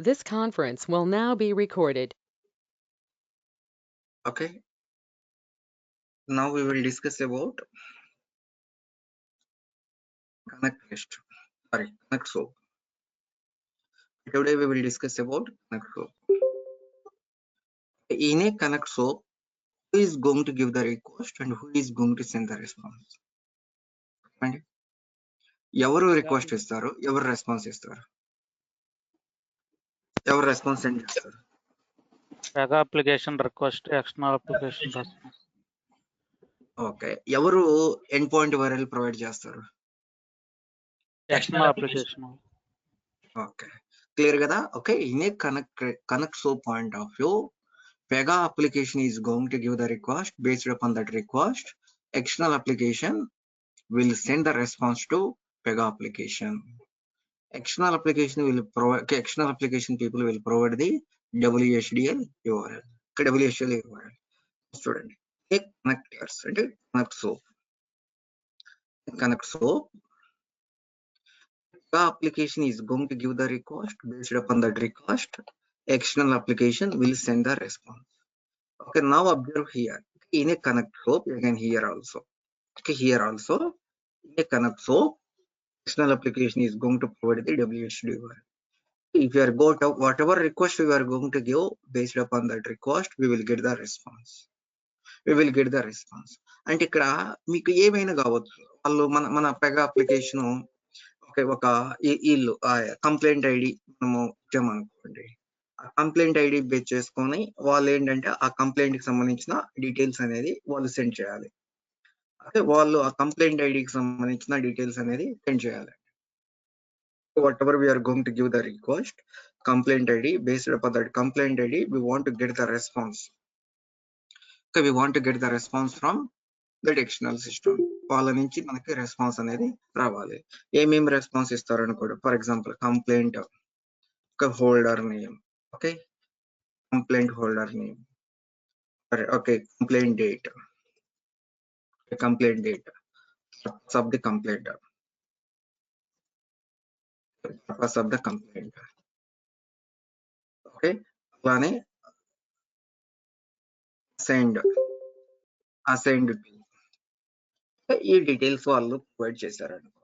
This conference will now be recorded. Okay, now we will discuss about Connect REST. Sorry, Connect SOAP. Today we will discuss about Connect SOAP. In a Connect SOAP, who is going to give the request and who is going to send the response? And ఎవరు request ఇస్తారు, ఎవరు response ఇస్తారు, ఎవరు response send చేస్తారు? Pega application request, external application response. Okay, ఎవరు end point URL provide చేస్తారు? External application. Okay, clear కదా? Okay, in a connect SOAP point of view, Pega application is going to give the request. Based upon that request, external application will send the response to Pega application. External application will provide, external application people will provide the WHDL URL. WHDL URL. Student, connectors, connect SOAP. Connect SOAP. The application is going to give the request. Based upon that request, external application will send the response. Okay, now observe here. In a connect SOAP, you can hear also. Okay, here also, in a connect SOAP, external application is going to provide the WHDL URL. If you are go to whatever request we are going to give, based upon that request, we will get the response. We will get the response. అంటే ఇక్కడ మీకు ఏమైనా కావచ్చు, వాళ్ళు మన Pega application ఒక ఇల్లు complaint ID మనము ఇచ్చామనుకోండి, ఆ కంప్లైంట్ ఐడి బేస్ చేసుకొని వాళ్ళు ఏంటంటే ఆ కంప్లైంట్ కి సంబంధించిన డీటెయిల్స్ అనేది వాళ్ళు సెండ్ చేయాలి. అంటే వాళ్ళు ఆ కంప్లైంట్ ఐడికి సంబంధించిన డీటెయిల్స్ అనేది సెండ్ చేయాలి. Whatever we are going to give the request, complaint ID, based upon that complaint ID, we want to get the response. Okay, we want to get the response from that external system. వాళ్ళ నుంచి మనకి response అనేది రావాలి. ఏమేమి response ఇస్తారు అనుకోండి, for example complaint holder name, okay, complaint holder name, okay, complaint date, complaint date, purpose of the complaint, purpose of the complaint, okay, అలానే assigned ఈ డీటెయిల్స్ వాళ్ళు ప్రొవైడ్ చేశారు అనుకో,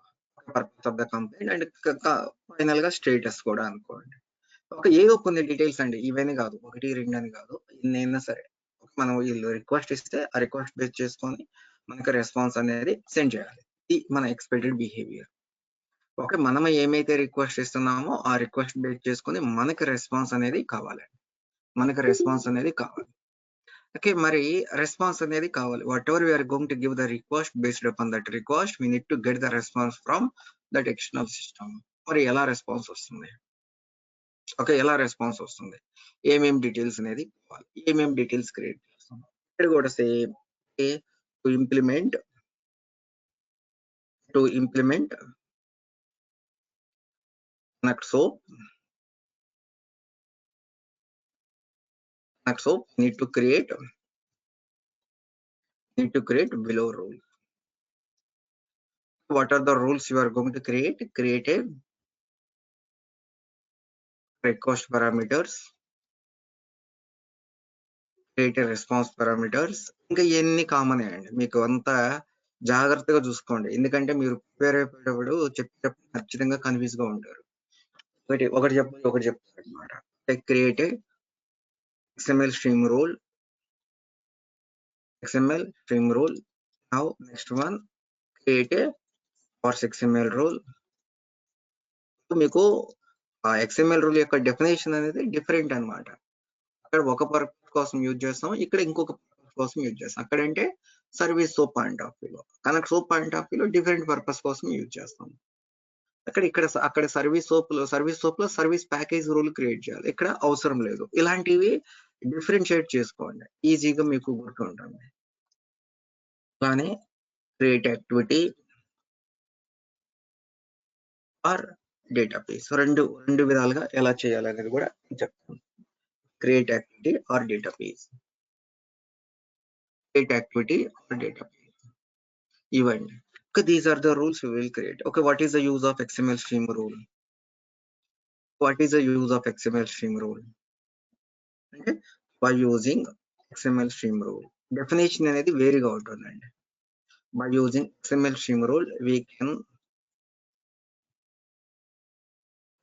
purpose of the complaint and final గా status కూడా అనుకోండి. ఒక ఏదో కొన్ని డీటెయిల్స్ అండి, ఇవన్నీ కాదు, 1, 2 అని కాదు, ఎన్నైనా సరే మనం వీళ్ళు రిక్వెస్ట్ ఇస్తే ఆ రిక్వెస్ట్ బేస్ చేసుకొని మనకి రెస్పాన్స్ అనేది సెండ్ చేయాలి. ఇది మన ఎక్స్పెక్టెడ్ బిహేవియర్. ఓకే, మనం ఏమైతే రిక్వెస్ట్ ఇస్తున్నామో ఆ రిక్వెస్ట్ బేస్ చేసుకొని మనకి రెస్పాన్స్ అనేది కావాలి, మనకి రెస్పాన్స్ అనేది కావాలి. ఓకే, మరి రెస్పాన్స్ అనేది కావాలి. Whatever we are going to give the request, based upon that request we need to get the response from that external system. మరి ఎలా రెస్పాన్స్ వస్తుంది? ఓకే, ఎలా రెస్పాన్స్ వస్తుంది, ఏమేమి డీటెయిల్స్ అనేది కావాలి, ఏమేమి డీటెయిల్స్ క్రియేట్ చేస్తాం. ఇక్కడ కూడా same, to implement Connect SOAP, need to create below rules. What are the rules you are going to create? Create a request parameters, create a response parameters. ఇంకా ఇవన్నీ కామన్ అండి, మీకు అంతా జాగ్రత్తగా చూసుకోండి, ఎందుకంటే మీరు ప్రిపేర్ అయిపోయేటప్పుడు చెప్పేటప్పుడు ఖచ్చితంగా కన్ఫ్యూజ్ గా ఉంటారు. ఒకటి చెప్తారు అనమాట. Create XML stream rule. Now next one, create a parse XML rule. మీకు ఆ XML రూల్ యొక్క డెఫినేషన్ అనేది డిఫరెంట్ అనమాట. అక్కడ ఒక పర్పస్ కోసం యూజ్ చేస్తాం, ఇక్కడ ఇంకొక పర్పస్ కోసం యూజ్ చేస్తాం. అక్కడంటే సర్వీస్ సోప్ పాయింట్ ఆఫ్ వ్యూలో, కనెక్ట్ సోప్ పాయింట్ ఆఫ్ వ్యూలో డిఫరెంట్ పర్పస్ కోసం యూజ్ చేస్తాం. అక్కడ సర్వీస్ సోప్ లో సర్వీస్ ప్యాకేజ్ రూల్ క్రియేట్ చేయాలి, ఇక్కడ అవసరం లేదు. ఇలాంటివి డిఫరెన్షియేట్ చేసుకోండి, ఈజీగా మీకు గుర్తుంటుంది. అలానే క్రియేట్ యాక్టివిటీ ఆర్ డేటాబేస్, రెండు విధాలుగా ఎలా చేయాలి అనేది కూడా చెప్తాను. క్రియేట్ యాక్టివిటీ ఆర్ డేటాబేస్, ఇవ్వండి. Okay, these are the rules we will create. Okay, what is the use of XML stream rule? What is the use of XML stream rule? అంటే by using XML stream rule. Definition అనేది వేరుగా ఉంటుందండి. By using XML stream rule, we can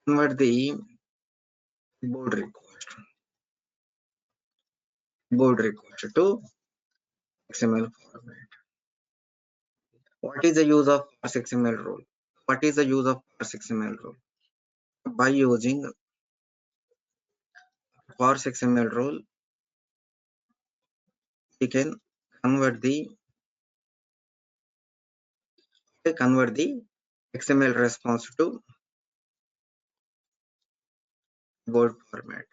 convert the board request to XML format. What is the use of parse XML rule? What is the use of parse XML rule? By using parse XML rule, we can convert the XML response to board format.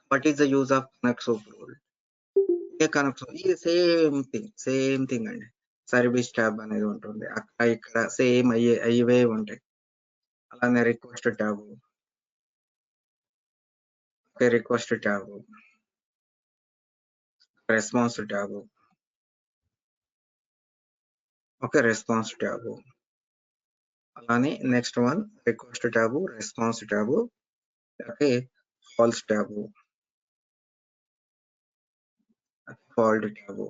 What is the use of connect soap rule? Connect ఇది same thing అండి. Service tab అనేది ఉంటుంది, అక్కడ ఇక్కడ same అయ్యే ఉంటాయి. అలానే request tab, response tab, అలానే next one request tab, response tab, okay, false tab, fault tab.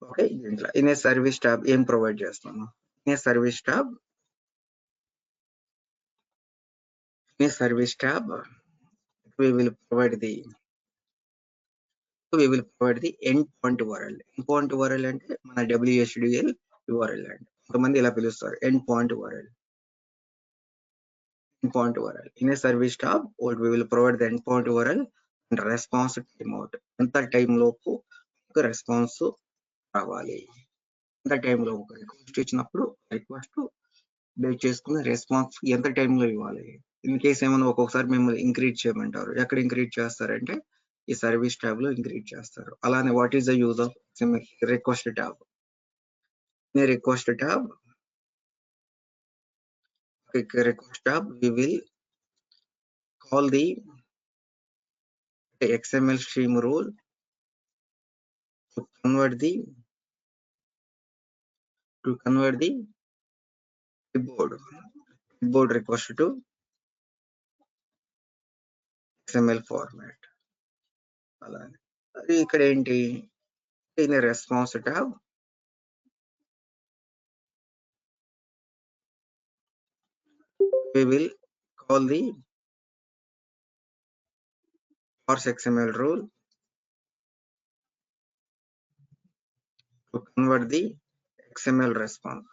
Okay, దీంట్లో ఇన్ ఏ సర్వీస్ ట్యాబ్ ఏం ప్రొవైడ్ చేస్తాను? In a service tab we will provide the endpoint URL. Endpoint URL అంటే మన WSDL URL అండి. కొంతమంది ఇలా పిలుస్తారు endpoint URL. In a service tab, we will provide the endpoint URL and response timeout. ఎంత time లోపు ఒక రెస్పాన్స్ రావాలి, ఎంత టైం లోపు రిక్వెస్ట్ ఇచ్చినప్పుడు రిక్వెస్ట్ బేస్ చేసుకుని రెస్పాన్స్ ఎంత టైంలో ఇవ్వాలి. ఇన్ కేస్ ఏమైనా ఒక్కొక్కసారి మిమ్మల్ని ఇంక్రీజ్ చేయమంటారు. ఎక్కడ ఇంక్రీజ్ చేస్తారంటే ఈ సర్వీస్ ట్యాబ్ లో ఇంక్రీజ్ చేస్తారు. అలానే what is the use of request tab? Request tab we will call the XML stream rule to convert the board request to XML format. అలానే అది ఇక్కడ ఏంటి, in response tab we will call the parse XML rule to convert the XML response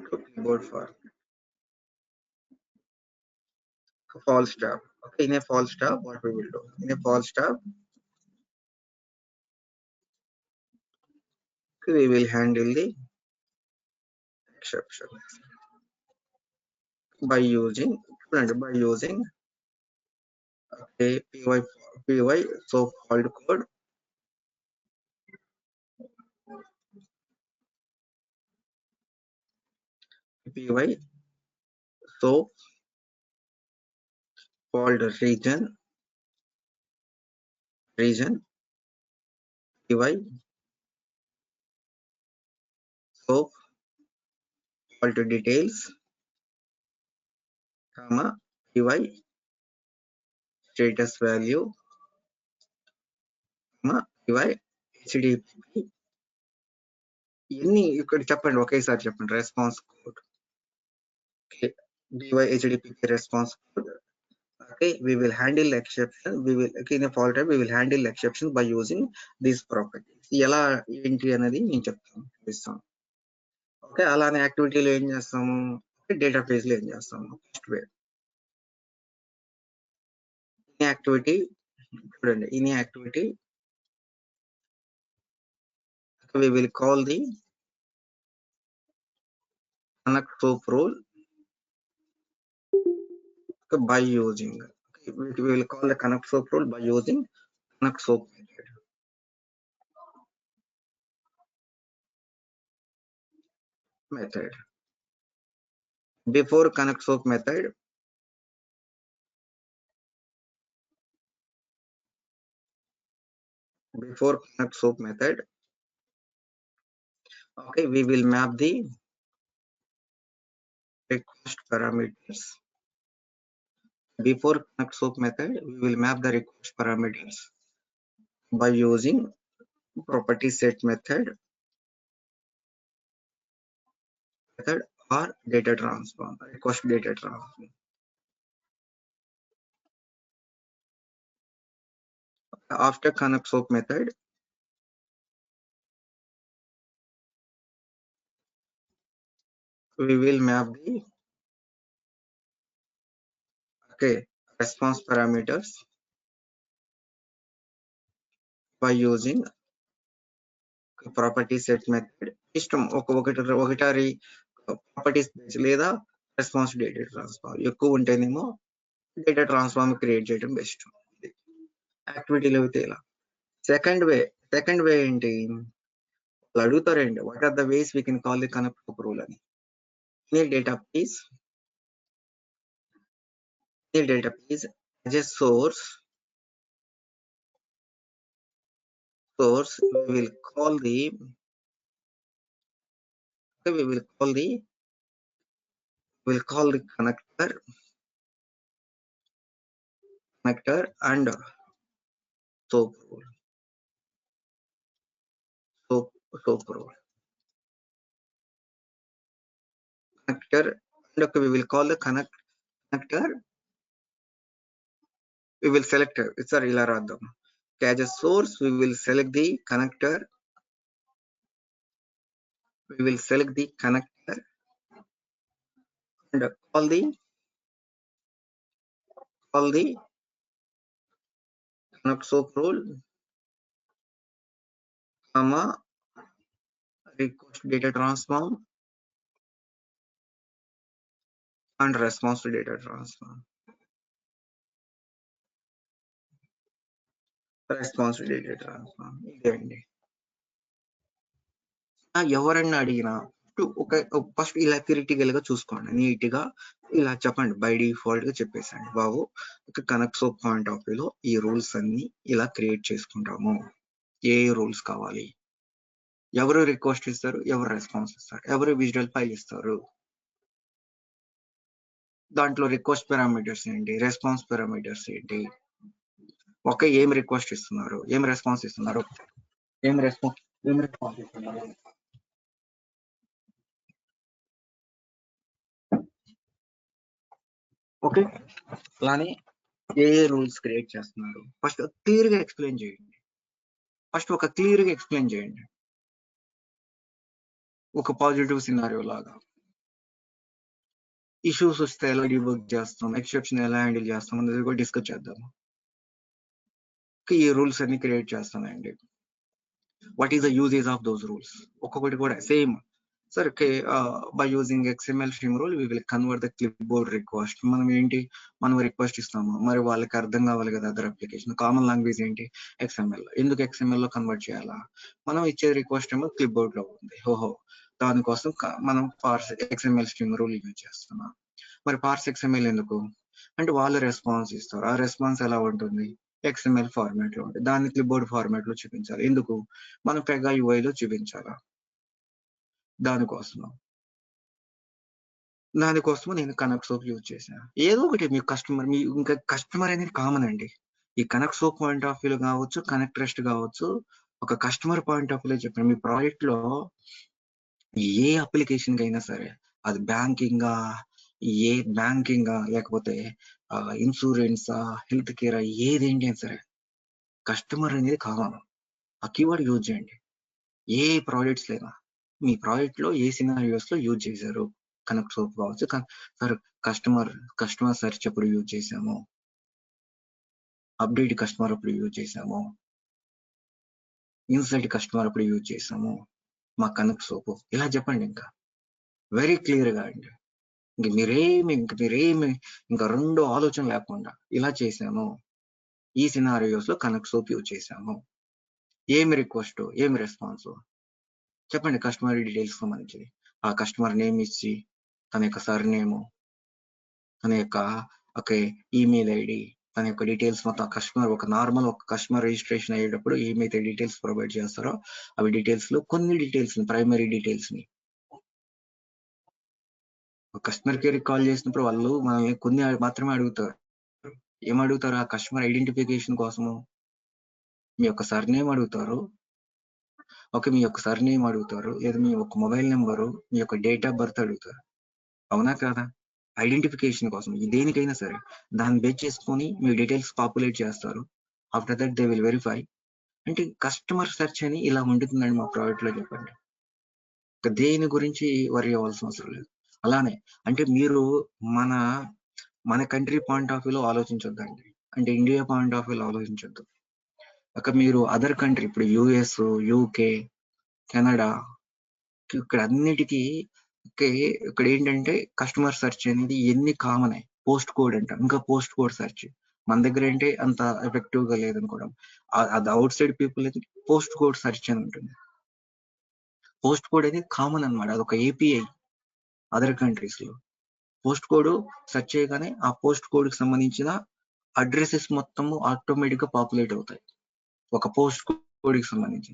to keyboard format. False tab. Okay, in a false tab, what we will do? In a false tab, we will handle the exception by using py so called code py so called region py so called details comma py status value comma py HTTP. ఇన్ని ఇక్కడ చెప్పండి, ఒకేసారి చెప్పండి. Response code, py HTTP response code. Okay, we will handle exception. In a fault type, we will handle exception by using these properties. ఎలా ఏంటి అనేది నేను చెప్తాను. ఓకే, అలానే యాక్టివిటీలో ఏం చేస్తాము, డేటాబేస్ లో ఏం చేస్తాము. ఫస్ట్ వే ఇన్ యాక్టివిటీ చూడండి. In activity we will call the connect soap rule by using we will call the connect soap rule by using connect soap method. Before connect soap method, before connect soap method, okay, we will map the request parameters. Before connect soap method, we will map the request parameters by using property set method or data transform, request data transform. After connect soap method, we will map the response parameters by using property set method. ఇష్టం ఒకటారి properties లేదా response data transform ఎక్కువ ఉంటేనేమో data transform create చేయడం best. యాక్టివిటీలో అయితే ఇలా. Second way ఏంటి, వాళ్ళు అడుగుతారండి what are the ways we can call the connect soap rule అని. Data please as a source we will call the connector and soap rule. Soap rule connector, and okay, we will call the connector. We will select it's a ఇలా రాద్దాం. As a source we will select the connector. We will select the connector and call the connect soap rule, comma request data transform and response to data transform. ఇదే అండి. ఎవరన్నా అడిగినా first ఇలా theoretical గా చూసుకోండి, neat గా ఇలా చెప్పండి, బై డిఫాల్ట్ గా చెప్పేసండి బాబు ఒక కనెక్ట్ సోప్ పాయింట్ ఆఫ్ వ్యూలో ఈ రూల్స్ అన్ని ఇలా క్రియేట్ చేసుకుంటాము, ఏ రూల్స్ కావాలి, ఎవరు రిక్వెస్ట్ ఇస్తారు, ఎవరు రెస్పాన్స్ ఇస్తారు, ఎవరు విజువల్ ఫైల్ ఇస్తారు, దాంట్లో రిక్వెస్ట్ పారామీటర్స్ ఏంటి, రెస్పాన్స్ పారామీటర్స్ ఏంటి, ఏం రిక్వెస్ట్ ఇస్తున్నారు, ఏం రెస్పాన్స్ ఇస్తున్నారు, ఓకే, అలానే ఏ రూల్స్ క్రియేట్ చేస్తున్నారు ఫస్ట్ క్లియర్ గా ఎక్స్ప్లెయిన్ చేయండి. ఒక పాజిటివ్ సినారియో లాగా ఇష్యూస్ వస్తే ఎలా డిబగ్ చేస్తాం, ఎక్సెప్షన్ ఎలా హ్యాండిల్ చేస్తాం అనేది కూడా డిస్కస్ చేద్దాం. ఈ రూల్స్ అన్ని క్రియేట్ చేస్తానండి. What is the usage of those rules, ఒక్కొక్కటి కూడా same sir. By using XML stream rule we will convert the clipboard request. మనం రిక్వెస్ట్ ఇస్తాము, మరి వాళ్ళకి అర్థం కావాలి కదా అదర్ అప్లికేషన్. కామన్ లాంగ్వేజ్ ఏంటి XML. ఎందుకు XML లో కన్వర్ట్ చేయాలా, మనం ఇచ్చే రిక్వెస్ట్ ఏమో క్లిప్ బోర్డ్ లో ఉంది, దానికోసం మనం పార్స్ XML స్ట్రీమ్ రూల్ యూజ్ చేస్తున్నాం. మరి పార్స్ XML ఎందుకు అంటే వాళ్ళు రెస్పాన్స్ ఇస్తారు, ఆ రెస్పాన్స్ ఎలా ఉంటుంది XML ఫార్మాట్ లో ఉంటుంది, దాన్ని క్లిప్ బోర్డ్ ఫార్మాట్ లో చూపించాలి. ఎందుకు మనం పెగా UI లో చూపించాలా, దానికోసం నేను కనెక్ట్ సోప్ యూజ్ చేశాను. ఏదో ఒకటి మీ ఇంకా కస్టమర్ అనేది కామన్ అండి. ఈ connect soap point of view కావచ్చు, కనెక్ట్ రెస్ట్ కావచ్చు, ఒక కస్టమర్ పాయింట్ ఆఫ్ వ్యూ చెప్పండి. మీ ప్రాజెక్ట్ లో ఏ అప్లికేషన్ అయినా సరే, అది బ్యాంకింగా లేకపోతే ఇన్సూరెన్సా, హెల్త్ కేర్, ఏదేంటి అని సరే కస్టమర్ అనేది కామన్. ఆ కీవర్డ్ యూజ్ చేయండి. ఏ ప్రాజెక్ట్స్ లేదా మీ ప్రాజెక్ట్ లో ఏ సినారియోస్ లో యూజ్ చేశారు, కనెక్ట్ సోప్ కావచ్చు. సార్ కస్టమర్ సెర్చ్ అప్పుడు యూజ్ చేసాము, అప్డేట్ కస్టమర్ అప్పుడు యూజ్ చేసాము, ఇన్సైట్ కస్టమర్ అప్పుడు యూజ్ చేసాము మా కనెక్ట్ సోప్. ఇలా చెప్పండి, ఇంకా వెరీ క్లియర్ గా అండి. మీరేమి ఇంకా రెండో ఆలోచన లేకుండా ఇలా చేసాము, ఈ సినారియోస్ లో కనెక్ట్ సోప్ యూజ్ చేసాము, ఏమి రిక్వెస్ట్, ఏమి రెస్పాన్స్ చెప్పండి. కస్టమర్ డీటెయిల్స్ సంబంధించి ఆ కస్టమర్ నేమ్ ఇచ్చి, తన యొక్క సర్ నేము, తన యొక్క ఈమెయిల్ ఐడి, తన యొక్క డీటెయిల్స్ మొత్తం కస్టమర్ ఒక కస్టమర్ రిజిస్ట్రేషన్ అయ్యేటప్పుడు ఏమైతే డీటెయిల్స్ ప్రొవైడ్ చేస్తారో అవి డీటెయిల్స్ లో కొన్ని డీటెయిల్స్ ప్రైమరీ డీటెయిల్స్ ని కస్టమర్ కేర్ కాల్ చేసినప్పుడు వాళ్ళు మనల్ని కొన్ని మాత్రమే అడుగుతారు. ఏమడుగుతారు? ఆ కస్టమర్ ఐడెంటిఫికేషన్ కోసము మీ యొక్క సర్నేమ్ అడుగుతారు. ఓకే, మీ యొక్క సర్నేమ్ అడుగుతారు, లేదా మీ యొక్క మొబైల్ నెంబరు, మీ యొక్క డేట్ ఆఫ్ బర్త్ అడుగుతారు. అవునా కాదా? ఐడెంటిఫికేషన్ కోసం దేనికైనా సరే దాన్ని బేస్ చేసుకొని మీ డీటెయిల్స్ పాపులేట్ చేస్తారు. After that they will verify. అంటే కస్టమర్ సెర్చ్ అని ఇలా ఉంటుందండి మా ప్రోడక్ట్ లో. చెప్పండి, దేని గురించి వరి అవ్వాల్సిన అవసరం లేదు. అలానే అంటే మీరు మన మన కంట్రీ పాయింట్ ఆఫ్ వ్యూలో ఆలోచించొద్దండి, అంటే ఇండియా పాయింట్ ఆఫ్ వ్యూలో ఆలోచించొద్దు. ఒక మీరు అదర్ కంట్రీ, ఇప్పుడు యుఎస్, యూకే, కెనడా, ఇక్కడ అన్నిటికీ ఇక్కడ ఏంటంటే కస్టమర్ సెర్చ్ అనేది ఎన్ని కామన్ పోస్ట్ కోడ్ అంట, ఇంకా పోస్ట్ కోడ్ సెర్చ్ మన దగ్గర అంటే అంత ఎఫెక్టివ్ గా లేదనుకోవడం. అది అవుట్ సైడ్ పీపుల్ అయితే పోస్ట్ కోడ్ సెర్చ్ అని ఉంటుంది. పోస్ట్ కోడ్ అనేది కామన్ అనమాట, అదొక ఏపీఐ అదర్ కంట్రీస్ లో. పోస్ట్ కోడ్ సెర్చ్ చేయగానే ఆ పోస్ట్ కోడ్ కి సంబంధించిన అడ్రసెస్ మొత్తము ఆటోమేటిక్ గా పాపులేట్ అవుతాయి. ఒక పోస్ట్ కోడ్ కి సంబంధించి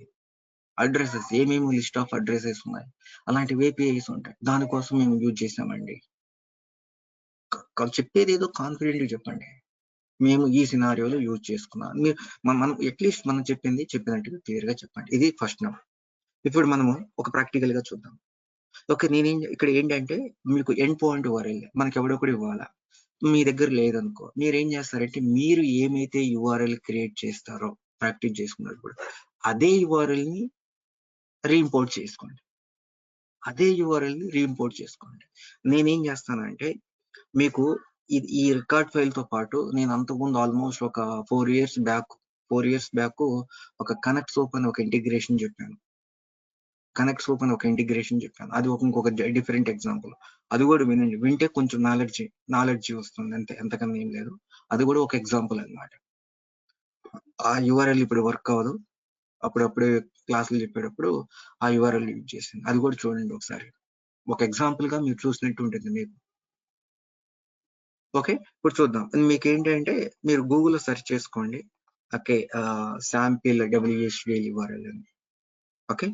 అడ్రసెస్ ఏమేమి లిస్ట్ ఆఫ్ అడ్రసెస్ ఉన్నాయి, అలాంటి ఏపీఐస్ ఉంటాయి. దానికోసం మేము యూజ్ చేసామండి. చెప్పేది ఏదో కాన్ఫిడెంట్ చెప్పండి, మేము ఈ సినారియోలో యూజ్ చేసుకున్నాం. మీరు మనం అట్లీస్ట్ మనం చెప్పినట్టుగా క్లియర్ గా చెప్పండి. ఇది ఫస్ట్ నౌ. ఇప్పుడు మనము ఒక ప్రాక్టికల్ గా చూద్దాం. ఓకే, ఇక్కడ ఏంటంటే మీకు ఎండ్ పాయింట్ URL మనకి ఎవడొకడు ఇవ్వాలా, మీ దగ్గర లేదనుకో, మీరు ఏం చేస్తారంటే మీరు ఏమైతే యూఆర్ఎల్ క్రియేట్ చేస్తారో ప్రాక్టీస్ చేసుకున్నప్పుడు అదే యూఆర్ఎల్ ని రీఇంపోర్ట్ చేసుకోండి. నేనేం చేస్తానంటే మీకు ఈ రికార్డ్ ఫైల్ తో పాటు నేను అంతకుముందు ఆల్మోస్ట్ ఒక 4 years బ్యాక్ ఒక కనెక్ట్ సోప్ అని ఒక ఇంటిగ్రేషన్ చెప్పాను. అది ఇంకొక డిఫరెంట్ ఎగ్జాంపుల్. అది కూడా వినండి, వింటే కొంచెం నాలెడ్జ్ వస్తుంది అంతే, ఎంతకన్నా ఏం లేదు. అది కూడా ఒక ఎగ్జాంపుల్ అన్నమాట. ఆ యూఆర్ఎల్ ఇప్పుడు వర్క్ అవ్వదు, అప్పుడప్పుడు క్లాసులు చెప్పేటప్పుడు ఆ యూఆర్ఎల్ యూజ్ చేసింది. అది కూడా చూడండి ఒకసారి, ఒక ఎగ్జాంపుల్ గా మీరు చూసినట్టు ఉంటుంది మీకు. ఓకే, ఇప్పుడు చూద్దాం. మీకు ఏంటంటే మీరు గూగుల్లో సెర్చ్ చేసుకోండి. ఓకే, శాంపిల్ WHDL URL అని. ఓకే,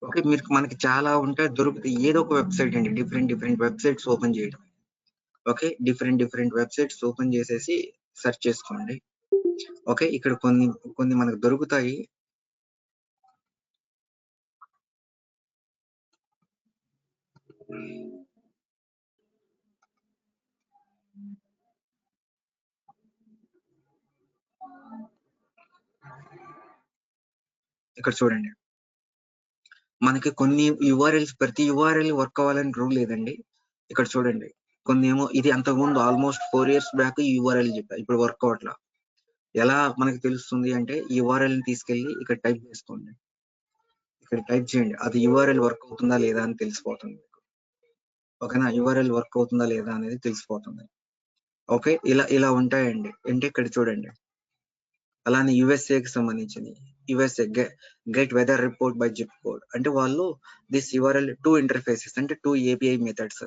ఓకే, మనకి చాలా ఉంటాయి, దొరుకుతాయి. ఏదో ఒక వెబ్సైట్ అండి, డిఫరెంట్ వెబ్సైట్స్ ఓపెన్ చేయడం. ఓకే, డిఫరెంట్ వెబ్సైట్స్ ఓపెన్ చేసేసి సెర్చ్ చేసుకోండి. ఓకే, ఇక్కడ కొన్ని మనకు దొరుకుతాయి. ఇక్కడ చూడండి, మనకి కొన్ని యూఆర్ఎల్స్, ప్రతి యూఆర్ఎల్ వర్క్ అవ్వాలని రూల్ లేదండి. ఇక్కడ చూడండి, కొన్ని ఏమో ఇది అంతకుముందు ఆల్మోస్ట్ 4 years బ్యాక్ ఈ యూఆర్ఎల్ చెప్పారు, ఇప్పుడు వర్క్ అవ్వట్లా. ఎలా మనకి తెలుస్తుంది అంటే ఈ URL ని తీసుకెళ్లి ఇక్కడ టైప్ చేసుకోండి. ఇక్కడ టైప్ చేయండి, అది URL వర్క్ అవుతుందా లేదా అని తెలిసిపోతుంది మీకు. ఓకేనా, URL వర్క్ అవుతుందా లేదా అనేది తెలిసిపోతుంది. ఓకే, ఇలా ఉంటాయండి. అంటే ఇక్కడ చూడండి, అలానే యుఎస్ఏకి సంబంధించింది, USA get weather report by zip code. అంటే వాళ్ళు దిస్ URL 2 ఇంటర్ఫేసెస్, అంటే 2 API మెథడ్స్.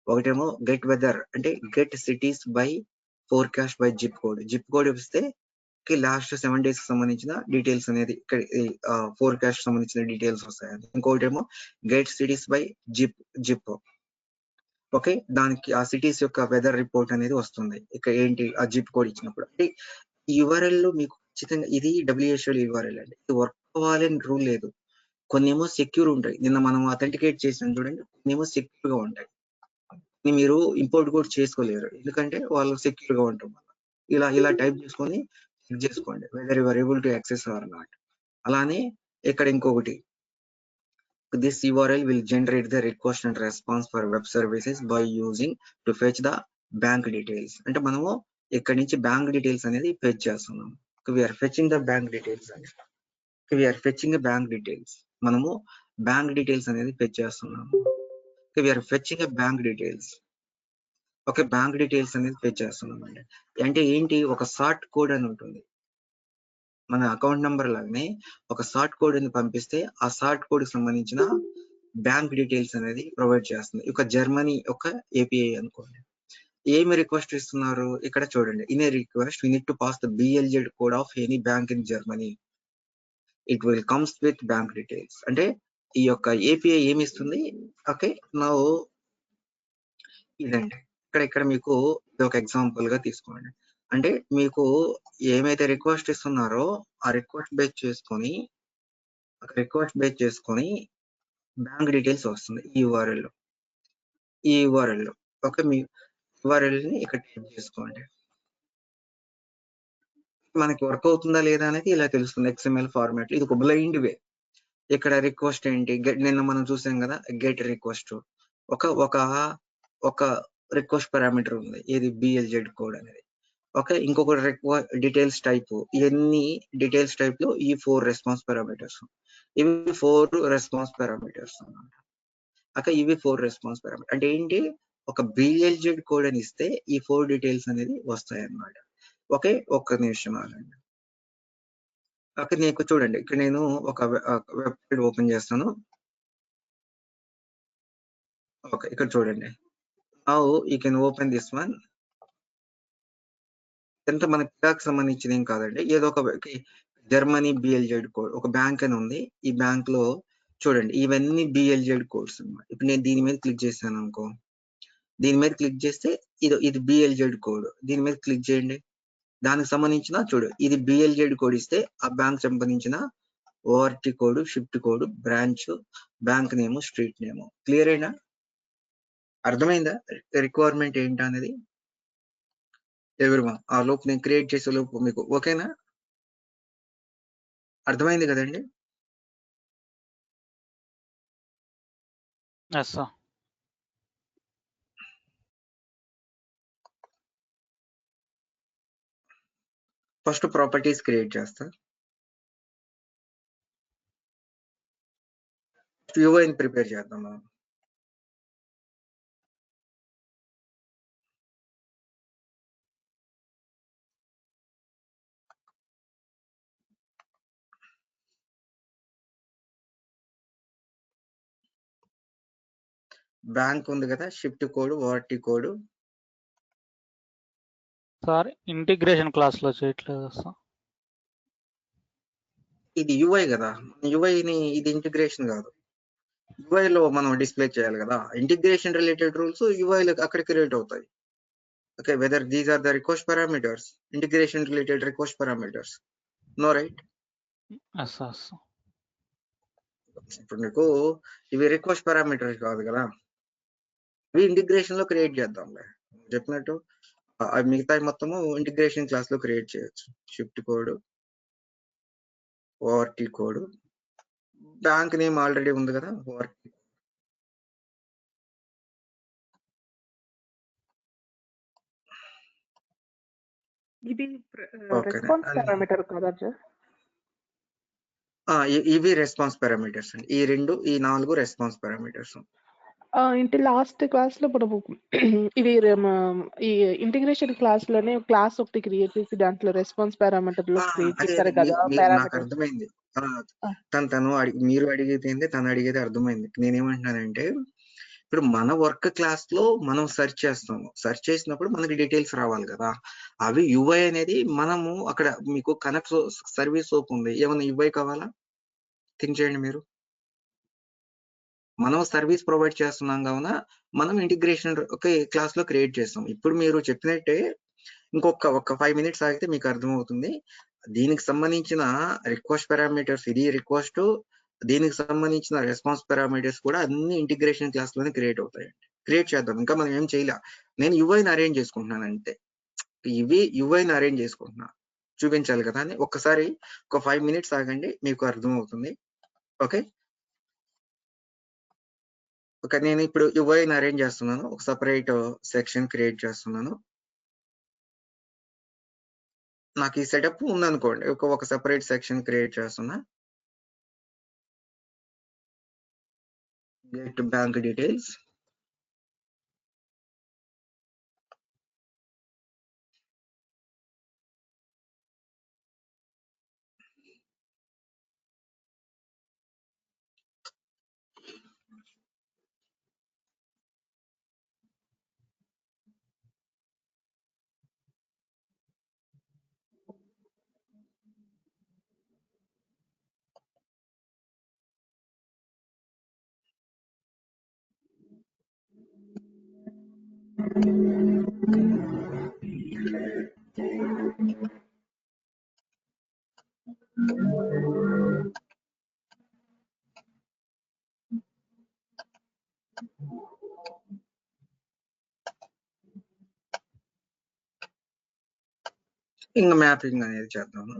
ఒకటేమో గెట్ వెదర్, అంటే get cities by forecast by zip code ఇస్తే లాస్ట్ 7 days కి సంబంధించిన డీటెయిల్స్ అనేది ఇక్కడ ఫోర్కాస్ట్ సంబంధించిన డీటెయిల్స్ వస్తాయి. ఇంకోటి ఏమో get cities by zip. Okay, దానికి ఆ సిటీస్ యొక్క వెదర్ రిపోర్ట్ అనేది వస్తుంది. ఇక్కడ ఏంటి ఆ జిప్ కోడ్ ఇచ్చినప్పుడు. అంటే URL లో మీకు ఖచ్చితంగా ఇది WHO URL అండి, ఇది వర్క్ అవ్వాలి అని రూల్ లేదు. కొన్ని ఏమో సెక్యూర్ ఉంటాయి, నిన్న మనం అథెంటికేట్ చేసాం చూడండి, కొన్ని ఏమో సెక్యూర్ గా ఉంటాయి. మీరు ఇంపోర్ట్ కూడా చేసుకోలేరు, ఎందుకంటే వాళ్ళు సెక్యూర్ గా ఉంటాం. ఇలా టైప్ చేసుకొని చెక్ చేసుకోండి whether you are able to access or not. అలానే ఇక్కడ ఇంకొకటి, this URL will generate the request and response for web services by using to fetch the bank details. అంటే మనము ఇక్కడ నుంచి బ్యాంక్ డీటెయిల్స్ అనేది ఫెచ్ చేస్తున్నాం. We are fetching the bank details అండి, మనము బ్యాంక్ డీటెయిల్స్ అనేది ఫెచ్ చేస్తున్నాము. We are fetching bank details. Okay, bank details అనేది ఫెచ్ చేస్తున్నాం అండి. అంటే ఏంటి, ఒక సార్ట్ కోడ్ అని ఉంటుంది మన అకౌంట్ నెంబర్ లాగానే. ఒక సార్ట్ కోడ్ అని పంపిస్తే ఆ సార్ట్ కోడ్ కి సంబంధించిన బ్యాంక్ డీటెయిల్స్ అనేది ప్రొవైడ్ చేస్తుంది. ఒక జర్మనీ ఒక ఏపీఐ అనుకోండి. ఏమి రిక్వెస్ట్ ఇస్తున్నారు ఇక్కడ చూడండి. In a request we need to pass the BLZ code of any bank in Germany. It will comes with bank details. అంటే ఈ యొక్క ఏపీఐ ఏమి ఇస్తుంది? ఓకే, నౌ ఇదండి. ఇక్కడ మీకు ఇది ఒక ఎగ్జాంపుల్ గా తీసుకోండి. అంటే మీకు ఏమైతే రిక్వెస్ట్ ఇస్తున్నారో ఆ రిక్వెస్ట్ బేస్ చేసుకొని బ్యాంక్ డీటెయిల్స్ వస్తుంది ఈ యూఆర్ఎల్ లో. ఓకే, మీ యూఆర్ఎల్ ని ఇక్కడ టైప్ చేసుకోండి. మనకి వర్క్ అవుతుందా లేదా అనేది ఇలా తెలుస్తుంది XML ఫార్మాట్. ఇది ఒక బ్లైండ్ వే. ఇక్కడ రిక్వెస్ట్ ఏంటి, నిన్న మనం చూసాం కదా, గెట్ రిక్వెస్ట్ ఒక రిక్వెస్ట్ పారామీటర్ ఉంది, ఇది బిఎల్జెడ్ కోడ్ అనేది. ఓకే, ఇంకొక డీటెయిల్స్ టైప్. ఇవన్నీ డీటెయిల్స్ టైప్ లో ఈ 4 రెస్పాన్స్ పారామీటర్స్. ఇవి 4 రెస్పాన్స్ పారామీటర్స్ అన్నమాట. ఓకే, ఇవి 4 రెస్పాన్స్ పారామీటర్. అంటే ఏంటి, ఒక బిఎల్జెడ్ కోడ్ అని ఇస్తే ఈ 4 డీటెయిల్స్ అనేది వస్తాయి అన్నమాట. ఓకే, ఒక్క నిమిషం ఆగండి. ఓకే, నీకు చూడండి, ఇక్కడ నేను ఒక వెబ్సైట్ ఓపెన్ చేస్తాను. ఓకే, ఇక్కడ చూడండి. Now you can open this one. ఎంత మన పిడాకి సంబంధించిన ఏం కాదండి, ఏదో ఒక జర్మనీ బిఎల్జెడ్ కోడ్, ఒక బ్యాంక్ అని ఉంది. ఈ బ్యాంక్ లో చూడండి ఇవన్నీ బిఎల్జెడ్ కోడ్స్ అన్నమాట. ఇప్పుడు నేను దీని మీద క్లిక్ చేశాను అనుకో, దీని మీద క్లిక్ చేస్తే ఇది బిఎల్జెడ్ కోడ్. దీని మీద క్లిక్ చేయండి, దానికి సంబంధించిన చూడు, ఇది బిఎల్జెడ్ కోడ్ ఇస్తే ఆ బ్యాంక్ సంబంధించిన ORT code, shift code, branch, bank name, street name. Clear అయినా? అర్థమైందా రిక్వైర్మెంట్ ఏంటి అనేది? ఎవరివన్ ఆ లోపు నేను క్రియేట్ చేసే లోపు మీకు ఓకేనా? అర్థమైంది కదండి? Yes sir. First properties create చేస్తా. యూఐని ప్రిపేర్ చేద్దాం మనం. బ్యాంక్ ఉంది కదా, shift code, ORT code. Sir integration class లో చేయట్లేదు సార్. ఇది యూఐ కదా, యూఐని ఇది ఇంటిగ్రేషన్ కాదు. యూఐ లో మనం డిస్ప్లే చేయాలి కదా. ఇంటిగ్రేషన్ రిలేటెడ్ రూల్స్ యూఐ లో అక్కడ క్రియేట్ అవుతాయి. Okay, whether these are the request parameters, integration related request parameters. No right? Yes sir. ఇప్పుడు నీకు ఇవి రిక్వెస్ట్ పారామీటర్స్ కాదు కదా, ఇవి ఇంటిగ్రేషన్ లో క్రియేట్ చేద్దాంలే. చెప్పినట్టు అవి మిగతా మొత్తము ఇంటిగ్రేషన్ క్లాస్ లో క్రియేట్ చేయొచ్చు. Shift code, ORT code, bank name already ఉంది కదా, ఓఆర్టీ. ఇది రెస్పాన్స్ పారామీటర్ కదా సార్? ఇవి రెస్పాన్స్ పారామీటర్స్ అండి. ఈ 4 రెస్పాన్స్ పారామీటర్స్. ఇంటి లాస్ట్ క్లాస్ లో మనము ఇవి ఈ ఇంటిగ్రేషన్ క్లాస్ లోనే క్లాస్ ఒకటి క్రియేట్ చేసి దాంట్లో రెస్పాన్స్ పారామీటర్ లో క్రియేట్ చేస్తారు కదా నాకు పారామీటర్. అర్థమైంది. మీరు అడిగేది తను అడిగేది అర్థమైంది. నేనేమంటున్నానంటే, ఇప్పుడు మన వర్క్ క్లాస్ లో మనం సెర్చ్ చేస్తాము. సెర్చ్ చేసినప్పుడు మనకి డీటెయిల్స్ రావాలి కదా. అవి యూఐ అనేది మనము అక్కడ మీకు కనెక్ట్ సర్వీస్ సోప్ ఉంది, ఏమైనా యూఐ కావాలా? థింక్ చేయండి మీరు. మనం సర్వీస్ ప్రొవైడ్ చేస్తున్నాం కావున మనం ఇంటిగ్రేషన్ క్లాస్ లో క్రియేట్ చేస్తాం. ఇప్పుడు మీరు చెప్పినట్టే ఒక 5 మినిట్స్ ఆగితే మీకు అర్థమవుతుంది. దీనికి సంబంధించిన రిక్వెస్ట్ పారామీటర్స్, ఇది రిక్వెస్ట్, దీనికి సంబంధించిన రెస్పాన్స్ పారామీటర్స్ కూడా అన్ని ఇంటిగ్రేషన్ క్లాస్ లోనే క్రియేట్ అవుతాయండి. క్రియేట్ చేద్దాం, ఇంకా మనం ఏం చేయలే. నేను యూఐని అరేంజ్ చేసుకుంటున్నాను అంతే. ఇవి యూఐని అరేంజ్ చేసుకుంటున్నా, చూపించాలి కదా అని. ఒక్కసారి ఒక 5 మినిట్స్ ఆగండి, మీకు అర్థమవుతుంది. ఓకే, నేను ఇప్పుడు యూఐని అరేంజ్ చేస్తున్నాను. ఒక సపరేట్ సెక్షన్ క్రియేట్ చేస్తున్నాను. నాకు ఈ సెటప్ ఉందనుకోండి, ఒక సెపరేట్ సెక్షన్ క్రియేట్ చేస్తున్నా. Get bank details. ఇంకా మ్యాపింగ్ అనేది చేద్దాము.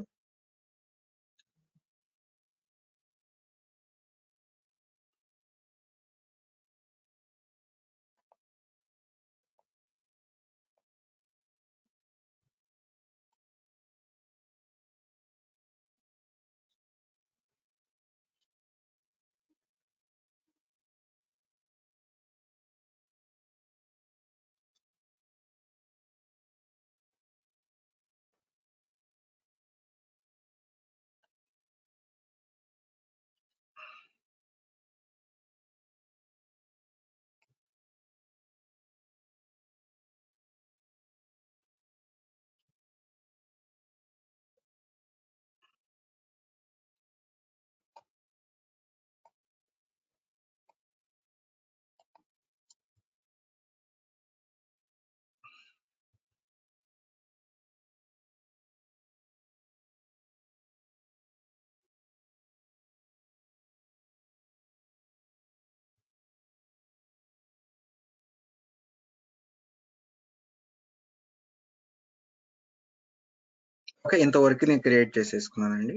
ఓకే, ఇంతవరకు నేను క్రియేట్ చేసేసుకున్నానండి.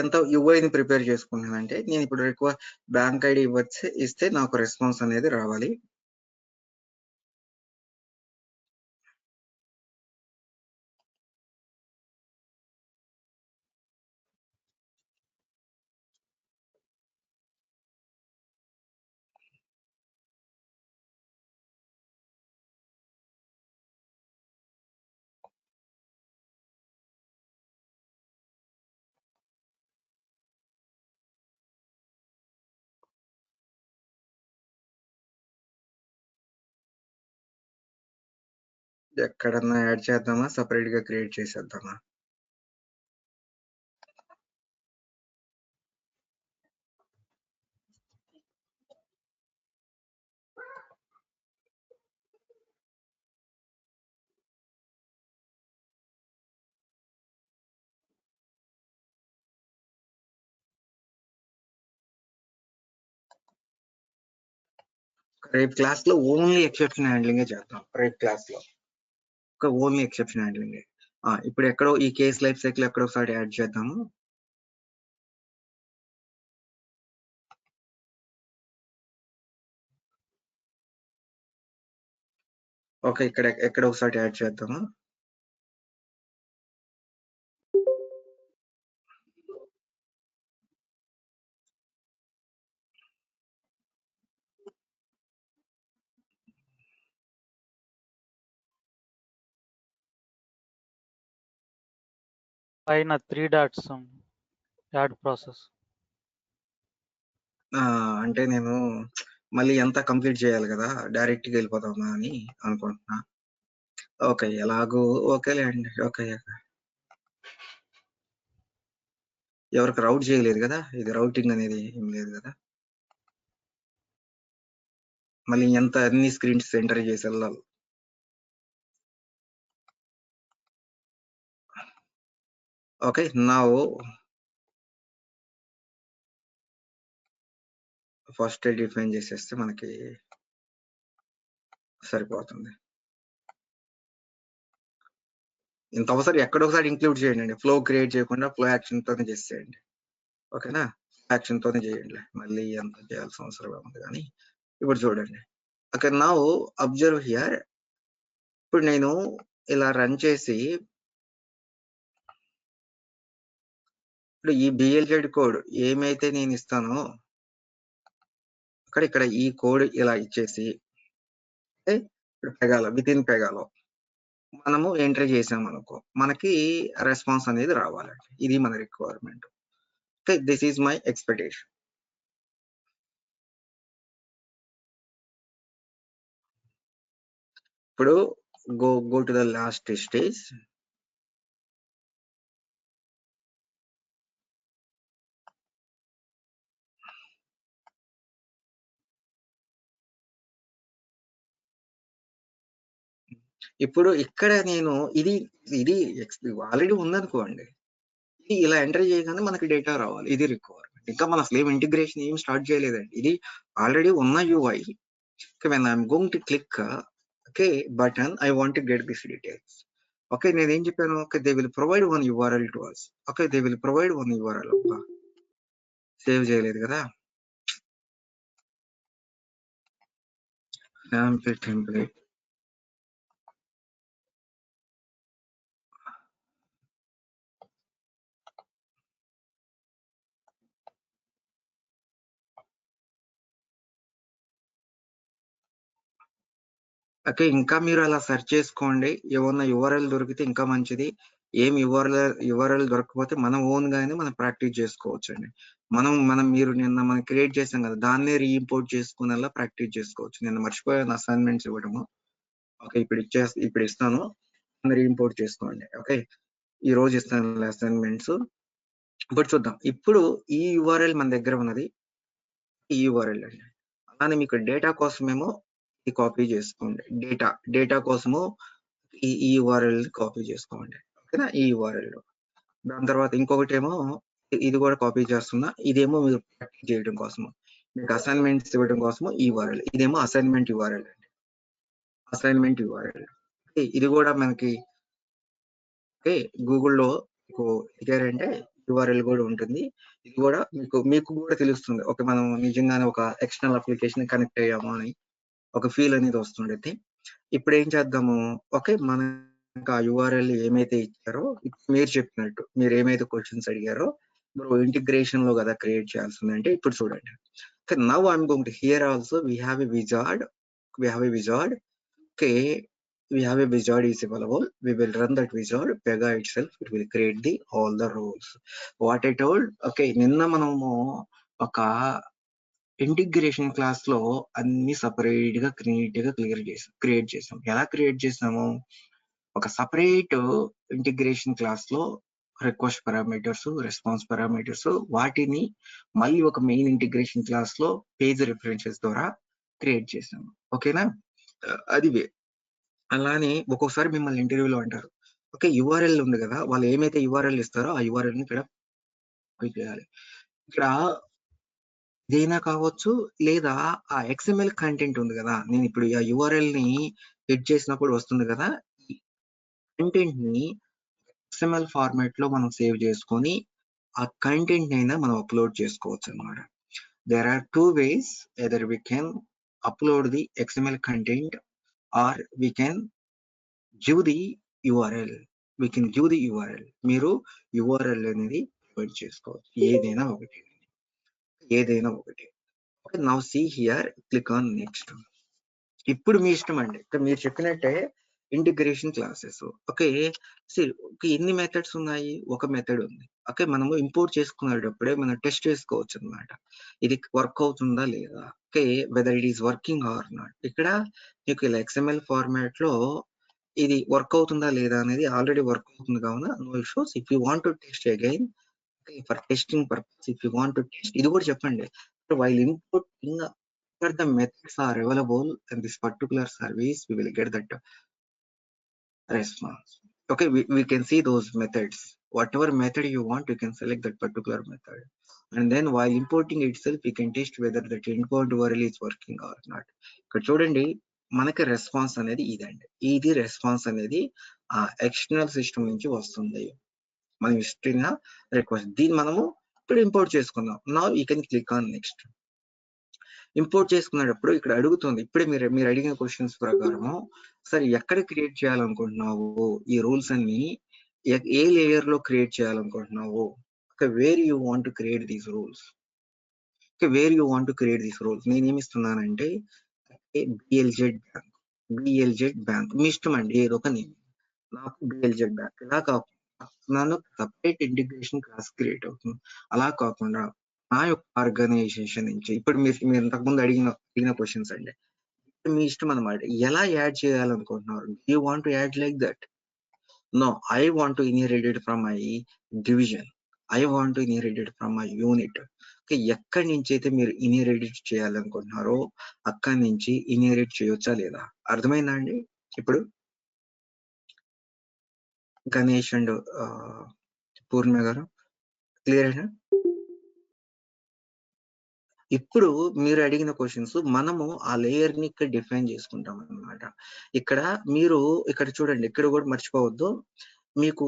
ఎంత యూఐని ప్రిపేర్ చేసుకున్నానంటే, నేను ఇప్పుడు బ్యాంక్ ఐడి ఇస్తే నాకు రెస్పాన్స్ అనేది రావాలి. ఎక్కడన్నా యాడ్ చేద్దామా, సపరేట్ గా క్రియేట్ చేసేద్దామా? రేపు క్లాస్ లో ఓన్లీ ఎక్సెప్షన్ హ్యాండ్లింగ్ చేద్దాం. రేపు క్లాస్ లో ఓన్లీ ఎక్సెప్షన్ హ్యాండ్లింగ్. ఇప్పుడు ఎక్కడో ఈ కేస్ లైఫ్ సైకిల్ ఎక్కడో ఒకసారి యాడ్ చేద్దాము. ఓకే, ఎక్కడ ఒకసారి యాడ్ చేద్దాము. పైన 3 dots యాడ్ ప్రాసెస్. అంటే నేను మళ్ళీ ఎంత కంప్లీట్ చేయాలి కదా, డైరెక్ట్గా వెళ్ళిపోతామా అని అనుకుంటున్నా. ఓకే, ఎలాగో ఓకేలే అండి. ఓకే, ఎవరికి రౌట్ చేయలేదు కదా, ఇది రౌటింగ్ అనేది ఏం లేదు కదా. మళ్ళీ ఎంత అన్ని స్క్రీన్స్ ఎంటర్ చేసి వెళ్ళాలి. ఓకే, నా ఫస్ట్ డిఫైన్ చేసేస్తే మనకి సరిపోతుంది. ఇంత అవసరం ఎక్కడొకసారి ఇంక్లూడ్ చేయండి. ఫ్లో క్రియేట్ చేయకుండా ఫ్లో యాక్షన్ తోనే చేసేయండి. ఓకేనా, యాక్షన్ తోనే చేయండి. మళ్ళీ ఎంత చేయాల్సిన అవసరం ఉంది కానీ ఇప్పుడు చూడండి. ఓకే, నా అబ్జర్వ్ హియర్. ఇప్పుడు నేను ఇలా రన్ చేసి ఇప్పుడు ఈ బిఎల్జెడ్ కోడ్ ఏమైతే నేను ఇస్తానో ఇక్కడ ఈ కోడ్ ఇలా ఇచ్చేసి విత్ ఇన్ పెగాలో మనము ఎంట్రీ చేసామనుకో మనకి రెస్పాన్స్ అనేది రావాలండి. ఇది మన requirement. Okay, this is my expectation. ఇప్పుడు go to the last stage. ఇప్పుడు ఇక్కడ నేను ఇది ఇది ఆల్రెడీ ఉందనుకోండి, ఇది ఇలా ఎంటర్ చేయగానే మనకి డేటా రావాలి. ఇది రిక్వైర్మెంట్. ఇంకా మనం అసలు ఏం ఇంటిగ్రేషన్ ఏం స్టార్ట్ చేయలేదండి. ఇది ఆల్రెడీ ఉన్న UI. when I'm going to click okay button, I want to get these details. Okay, నేను ఏం చెప్పాను? Okay, they will provide one URL to us. Okay, they will provide one URL. Save చేయలేదు కదా. sample template. Okay, ఇంకా మీరు అలా search చేసుకోండి. ఏమన్నా URL దొరికితే ఇంకా మంచిది. ఏం URL దొరకకపోతే మనం ఓన్ గానే మనం ప్రాక్టీస్ చేసుకోవచ్చు అండి. మీరు నిన్న మనం క్రియేట్ చేసాం కదా, దాన్నే రీఇంపోర్ట్ చేసుకునేలా ప్రాక్టీస్ చేసుకోవచ్చు. నిన్న మర్చిపోయాను అసైన్మెంట్స్ ఇవ్వడము. ఓకే, ఇప్పుడు ఇస్తాను, రీఇంపోర్ట్ చేసుకోండి. ఓకే, ఈ రోజు ఇస్తాను అసైన్మెంట్స్. ఇప్పుడు చూద్దాం. ఇప్పుడు ఈ URL మన దగ్గర ఉన్నది, ఈ URL అండి. అలానే మీకు డేటా కోసమేమో ఇది కాపీ చేసుకోండి. డేటా కోసము ఈ URL కాపీ చేసుకోండి. ఓకేనా, ఈ URL. దాని తర్వాత ఇంకొకటి ఏమో ఇది కూడా కాపీ చేస్తున్నా. ఇదేమో మీరు ప్రాక్టీస్ చేయడం కోసము, మీకు అసైన్మెంట్స్ ఇవ్వడం కోసము ఈ URL. ఇదేమో అసైన్మెంట్ URL అండి, అసైన్మెంట్ URL. ఇది కూడా మనకి ఓకే గూగుల్లో మీకు ఎదిగారంటే URL కూడా ఉంటుంది. ఇది కూడా మీకు కూడా తెలుస్తుంది. ఓకే, మనం నిజంగానే ఒక ఎక్స్టర్నల్ అప్లికేషన్ కనెక్ట్ అయ్యాము అని ఒక ఫీల్ అనేది వస్తుండేది. ఇప్పుడు ఏం చేద్దాము? ఓకే, మనకు ఆ URL ఏమైతే ఇచ్చారో, మీరు చెప్పినట్టు మీరు ఏమైతే క్వశ్చన్స్ అడిగారో, మీరు ఇంటిగ్రేషన్ లో కదా క్రియేట్ చేయాల్సింది. అంటే ఇప్పుడు చూడండి. Okay, now I'm going to hear also we have a wizard. Okay, we have a wizard is available. We will run that wizard. Pega itself, it will create all the roles. What I told, okay, నిన్న మనము ఒక integration class లో అన్ని separate గా neat గా create చేసాం. ఎలా create చేసాము? ఒక సపరేట్ ఇంటిగ్రేషన్ క్లాస్ లో రిక్వెస్ట్ పారామీటర్స్, రెస్పాన్స్ పారామీటర్స్, వాటిని మళ్ళీ ఒక మెయిన్ ఇంటిగ్రేషన్ క్లాస్ లో పేజ్ రిఫరెన్సెస్ ద్వారా క్రియేట్ చేసాము. ఓకేనా, అది అలానే ఒక్కొక్కసారి మిమ్మల్ని ఇంటర్వ్యూలో అంటారు, ఓకే URL ఉంది కదా, వాళ్ళు ఏమైతే URL ఇస్తారో ఆ URL ని ఇక్కడ చేయాలి. ఇక్కడ ఇదైనా కావచ్చు, లేదా ఆ XML కంటెంట్ ఉంది కదా, నేను ఇప్పుడు ఆ URL ని ఎడ్ చేసినప్పుడు వస్తుంది కదా, ఈ కంటెంట్ ని XML ఫార్మాట్ లో మనం సేవ్ చేసుకొని ఆ కంటెంట్ అయినా మనం అప్లోడ్ చేసుకోవచ్చు అన్నమాట. There are 2 ways. either we can upload the XML content or we can give the URL. మీరు URL అనేది ప్రొవైడ్ చేసుకోవచ్చు. ఏదైనా ఒకటి. Okay, now see here, click on next. ఇప్పుడు మీ ఇష్టం అండి. మీరు చెప్పినట్టే ఇంటిగ్రేషన్ క్లాసెస్. ఓకే, ఎన్ని మెథడ్స్ ఉన్నాయి? ఒక మెథడ్ ఉంది. ఓకే, మనము ఇంపోర్ట్ చేసుకునేటప్పుడే మనం టెస్ట్ చేసుకోవచ్చు అన్నమాట, ఇది వర్క్ అవుతుందా లేదా. Okay, whether it is working or not. ఇక్కడ మీకు ఇలా XML ఫార్మాట్ లో ఇది వర్క్ అవుతుందా లేదా అనేది ఆల్రెడీ వర్క్ అవుతుంది కావున no issues. If you want to test again, for testing purpose, if you want to test, ఇది కూడా చెప్పండి. while importing the methods are available in this particular service, we will get that response. Okay, we can see those methods. Whatever method you want, you can select that particular method, and then while importing itself, you can test whether that import URL is working or not. ఇక్కడ చూడండి, మనకి response అనేది ఇదండి. ఇది response అనేది ఆ external system నుంచి వస్తుంది. మనం ఇస్తున్న రిక్వెస్ట్, దీన్ని మనము ఇప్పుడు ఇంపోర్ట్ చేసుకుందాం. Now you can click on next. Import చేసుకునేటప్పుడు ఇక్కడ అడుగుతుంది, ఇప్పుడే మీరు అడిగిన క్వశ్చన్స్ ప్రకారము, సరే ఎక్కడ క్రియేట్ చేయాలనుకుంటున్నావు ఈ రూల్స్ అన్ని, ఏ లేయర్ లో క్రియేట్ చేయాలనుకుంటున్నావు, where you want to create these rules. నేను ఏమిస్తున్నానంటే BLZ బ్యాంక్, మీ ఇష్టం అండి, ఏదో ఒక నేమ్. నాకు BLZ బ్యాంక్. ఇలా కాకుండా నన్ను సపరేట్ ఇంటిగ్రేషన్ క్లాస్ క్రియేట్ అవుతుంది. అలా కాకుండా నా యొక్క ఆర్గనైజేషన్ నుంచి, ఇప్పుడు మీరు ఇంతకుముందు అడిగిన క్వశ్చన్స్ అండి, మీ ఇష్టం అనమాట. ఎలా యాడ్ చేయాలనుకుంటున్నారు? You want to add like that? No, I want to inherit it from my division. I want to inherit it from my unit. ఎక్కడి నుంచి అయితే మీరు ఇన్హెరిట్ చేయాలనుకుంటున్నారో అక్కడి నుంచి ఇన్హెరిట్ చేయొచ్చా లేదా? అర్థమైందా అండి ఇప్పుడు? గణేష్ అండ్ పూర్ణిమ గారు క్లియర్ అయినా? ఇప్పుడు మీరు అడిగిన క్వశ్చన్స్ మనము ఆ లేయర్ ని ఇక్కడ డిఫైన్ చేసుకుంటాం అన్నమాట. ఇక్కడ మీరు ఇక్కడ చూడండి, ఇక్కడ కూడా మర్చిపోవద్దు, మీకు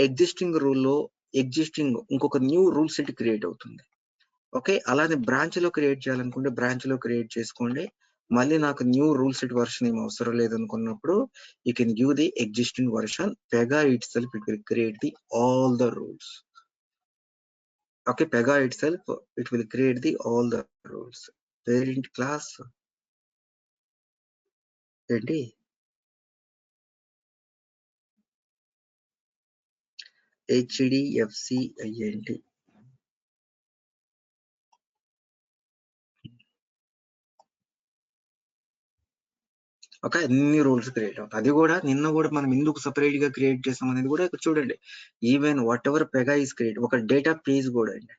ఎగ్జిస్టింగ్ రూల్లో ఎగ్జిస్టింగ్ ఇంకొక న్యూ రూల్ సెట్ క్రియేట్ అవుతుంది. ఓకే, అలానే బ్రాంచ్ లో క్రియేట్ చేయాలనుకుంటే బ్రాంచ్ లో క్రియేట్ చేసుకోండి. మళ్ళీ నాకు న్యూ రూల్ సెట్ వర్షన్ ఏం అవసరం లేదనుకున్నప్పుడు you can give the existing version. Pega itself it will create the all the rules. Okay, Pega itself it will create the all the rules. Parent class ఏంటి HDFC ఏంటి okay, అన్ని rules create అవుతాయి. అది కూడా నిన్న కూడా మనం ఎందుకు సపరేట్ గా క్రియేట్ చేస్తాం అనేది కూడా ఇక్కడ చూడండి. Even what ever Pega is create, ఒక డేటా పేజ్ కూడా అండి,